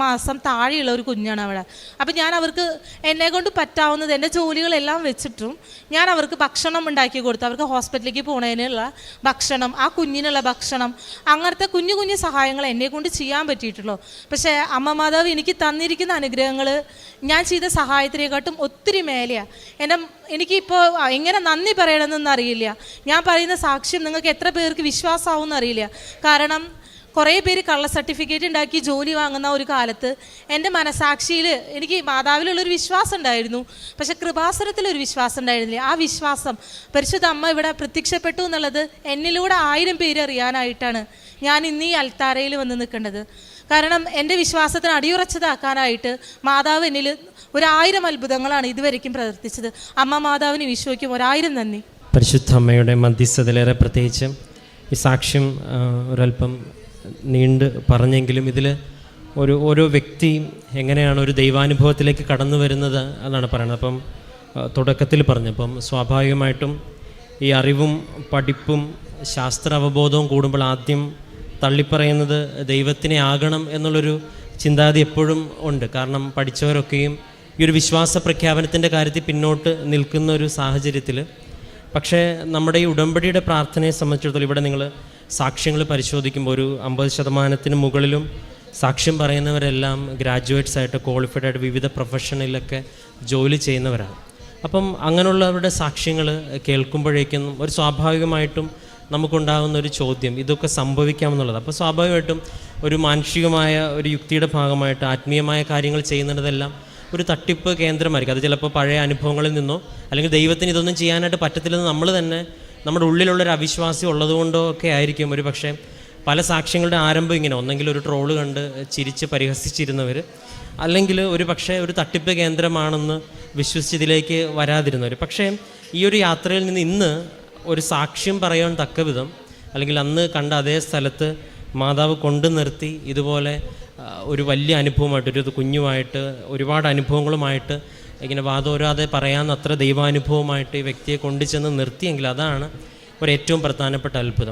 മാസം താഴെയുള്ള ഒരു കുഞ്ഞാണ് അവിടെ. അപ്പോൾ ഞാൻ അവർക്ക് എന്നെ കൊണ്ട് പറ്റാവുന്നത് എൻ്റെ ജോലികളെല്ലാം വെച്ചിട്ടും ഞാൻ അവർക്ക് ഭക്ഷണം ഉണ്ടാക്കി കൊടുത്തു. അവർക്ക് ഹോസ്പിറ്റലിലേക്ക് പോകുന്നതിനുള്ള ഭക്ഷണം, ആ കുഞ്ഞിനുള്ള ഭക്ഷണം, അങ്ങനത്തെ കുഞ്ഞു കുഞ്ഞു സഹായങ്ങൾ എന്നെ കൊണ്ട് ചെയ്യാൻ പറ്റിയിട്ടുള്ളൂ. പക്ഷേ അമ്മ മാതാവ് എനിക്ക് തന്നിരിക്കുന്ന അനുഗ്രഹങ്ങൾ ഞാൻ ചെയ്ത സഹായത്തിനേക്കാട്ടും ഒത്തിരി മേലെയാണ്. എനിക്കിപ്പോൾ എങ്ങനെ നന്ദി പറയണമെന്നൊന്നും അറിയില്ല. ഞാൻ പറയുന്ന സാക്ഷ്യം നിങ്ങൾക്ക് എത്ര പേർക്ക് വിശ്വാസമാവുമെന്ന് അറിയില്ല. കാരണം കുറേ പേര് കള്ള സർട്ടിഫിക്കറ്റ് ഉണ്ടാക്കി ജോലി വാങ്ങുന്ന ഒരു കാലത്ത് എൻ്റെ മനസാക്ഷിയിൽ എനിക്ക് മാതാവിലുള്ളൊരു വിശ്വാസം ഉണ്ടായിരുന്നു, പക്ഷെ കൃപാസനത്തിലൊരു വിശ്വാസം ഉണ്ടായിരുന്നില്ല. ആ വിശ്വാസം പരിശുദ്ധ അമ്മ ഇവിടെ പ്രത്യക്ഷപ്പെട്ടു എന്നുള്ളത് എന്നിലൂടെ 1000 പേര് അറിയാനായിട്ടാണ് ഞാൻ ഇന്ന് ഈ അൽത്താരയിൽ വന്ന് നിൽക്കേണ്ടത്. കാരണം എൻ്റെ വിശ്വാസത്തിന് അടിയുറച്ചതാക്കാനായിട്ട് മാതാവ് എന്നിൽ 1000 അത്ഭുതങ്ങളാണ് ഇതുവരെയ്ക്കും പ്രവർത്തിച്ചത്. അമ്മ മാതാവിന് ഈശോയ്ക്കും 1000 നന്ദി. പരിശുദ്ധ അമ്മയുടെ മധ്യസ്ഥതയിലേറെ പ്രത്യേകിച്ച് ഈ സാക്ഷ്യം ഒരല്പം നീണ്ട് പറഞ്ഞെങ്കിലും ഇതിൽ ഓരോ വ്യക്തിയും എങ്ങനെയാണ് ഒരു ദൈവാനുഭവത്തിലേക്ക് കടന്നു വരുന്നത് എന്നാണ് പറയുന്നത്. അപ്പം തുടക്കത്തിൽ പറഞ്ഞപ്പം സ്വാഭാവികമായിട്ടും ഈ അറിവും പഠിപ്പും ശാസ്ത്ര അവബോധവും കൂടുമ്പോൾ ആദ്യം തള്ളിപ്പറയുന്നത് ദൈവത്തിനെ ആകണം എന്നുള്ളൊരു ചിന്താഗതി എപ്പോഴും ഉണ്ട്. കാരണം പഠിച്ചവരൊക്കെയും ഈ ഒരു വിശ്വാസ പ്രഖ്യാപനത്തിൻ്റെ കാര്യത്തിൽ പിന്നോട്ട് നിൽക്കുന്ന ഒരു സാഹചര്യത്തിൽ, പക്ഷേ നമ്മുടെ ഈ ഉടമ്പടിയുടെ പ്രാർത്ഥനയെ സംബന്ധിച്ചിടത്തോളം ഇവിടെ നിങ്ങൾ സാക്ഷ്യങ്ങൾ പരിശോധിക്കുമ്പോൾ ഒരു 50% മുകളിലും സാക്ഷ്യം പറയുന്നവരെല്ലാം ഗ്രാജുവേറ്റ്സ് ആയിട്ട് ക്വാളിഫൈഡ് ആയിട്ട് വിവിധ പ്രൊഫഷനിലൊക്കെ ജോലി ചെയ്യുന്നവരാണ്. അപ്പം അങ്ങനെയുള്ളവരുടെ സാക്ഷ്യങ്ങൾ കേൾക്കുമ്പോഴേക്കും ഒരു സ്വാഭാവികമായിട്ടും നമുക്കുണ്ടാകുന്ന ഒരു ചോദ്യം, ഇതൊക്കെ സംഭവിക്കാമെന്നുള്ളത്. അപ്പോൾ സ്വാഭാവികമായിട്ടും ഒരു മാനുഷികമായ ഒരു യുക്തിയുടെ ഭാഗമായിട്ട് ആത്മീയമായ കാര്യങ്ങൾ ചെയ്യുന്നതെല്ലാം ഒരു തട്ടിപ്പ് കേന്ദ്രമായിരിക്കും. അത് ചിലപ്പോൾ പഴയ അനുഭവങ്ങളിൽ നിന്നോ അല്ലെങ്കിൽ ദൈവത്തിന് ഇതൊന്നും ചെയ്യാനായിട്ട് പറ്റത്തില്ലെന്ന് നമ്മൾ തന്നെ നമ്മുടെ ഉള്ളിലുള്ളൊരു അവിശ്വാസം ഉള്ളതുകൊണ്ടോ ഒക്കെ ആയിരിക്കും ഒരു പക്ഷേ പല സാക്ഷ്യങ്ങളുടെ ആരംഭം ഇങ്ങനെ, ഒന്നെങ്കിൽ ഒരു ട്രോള് കണ്ട് ചിരിച്ച് പരിഹസിച്ചിരുന്നവർ, അല്ലെങ്കിൽ ഒരു പക്ഷേ ഒരു തട്ടിപ്പ് കേന്ദ്രമാണെന്ന് വിശ്വസിച്ചതിലേക്ക് വരാതിരുന്നവർ. പക്ഷേ ഈ ഒരു യാത്രയിൽ നിന്ന് ഇന്ന് ഒരു സാക്ഷ്യം പറയാൻ തക്ക വിധം, അല്ലെങ്കിൽ അന്ന് കണ്ട അതേ സ്ഥലത്ത് മാതാവ് കൊണ്ടു നിർത്തി ഇതുപോലെ ഒരു വലിയ അനുഭവമായിട്ട്, ഒരു കുഞ്ഞുമായിട്ട് ഒരുപാട് അനുഭവങ്ങളുമായിട്ട് ഇങ്ങനെ വാദോരാതെ പറയാവുന്ന അത്ര ദൈവാനുഭവമായിട്ട് ഈ വ്യക്തിയെ കൊണ്ടുചെന്ന് നിർത്തിയെങ്കിൽ അതാണ് ഒരു ഏറ്റവും പ്രധാനപ്പെട്ട അത്ഭുതം.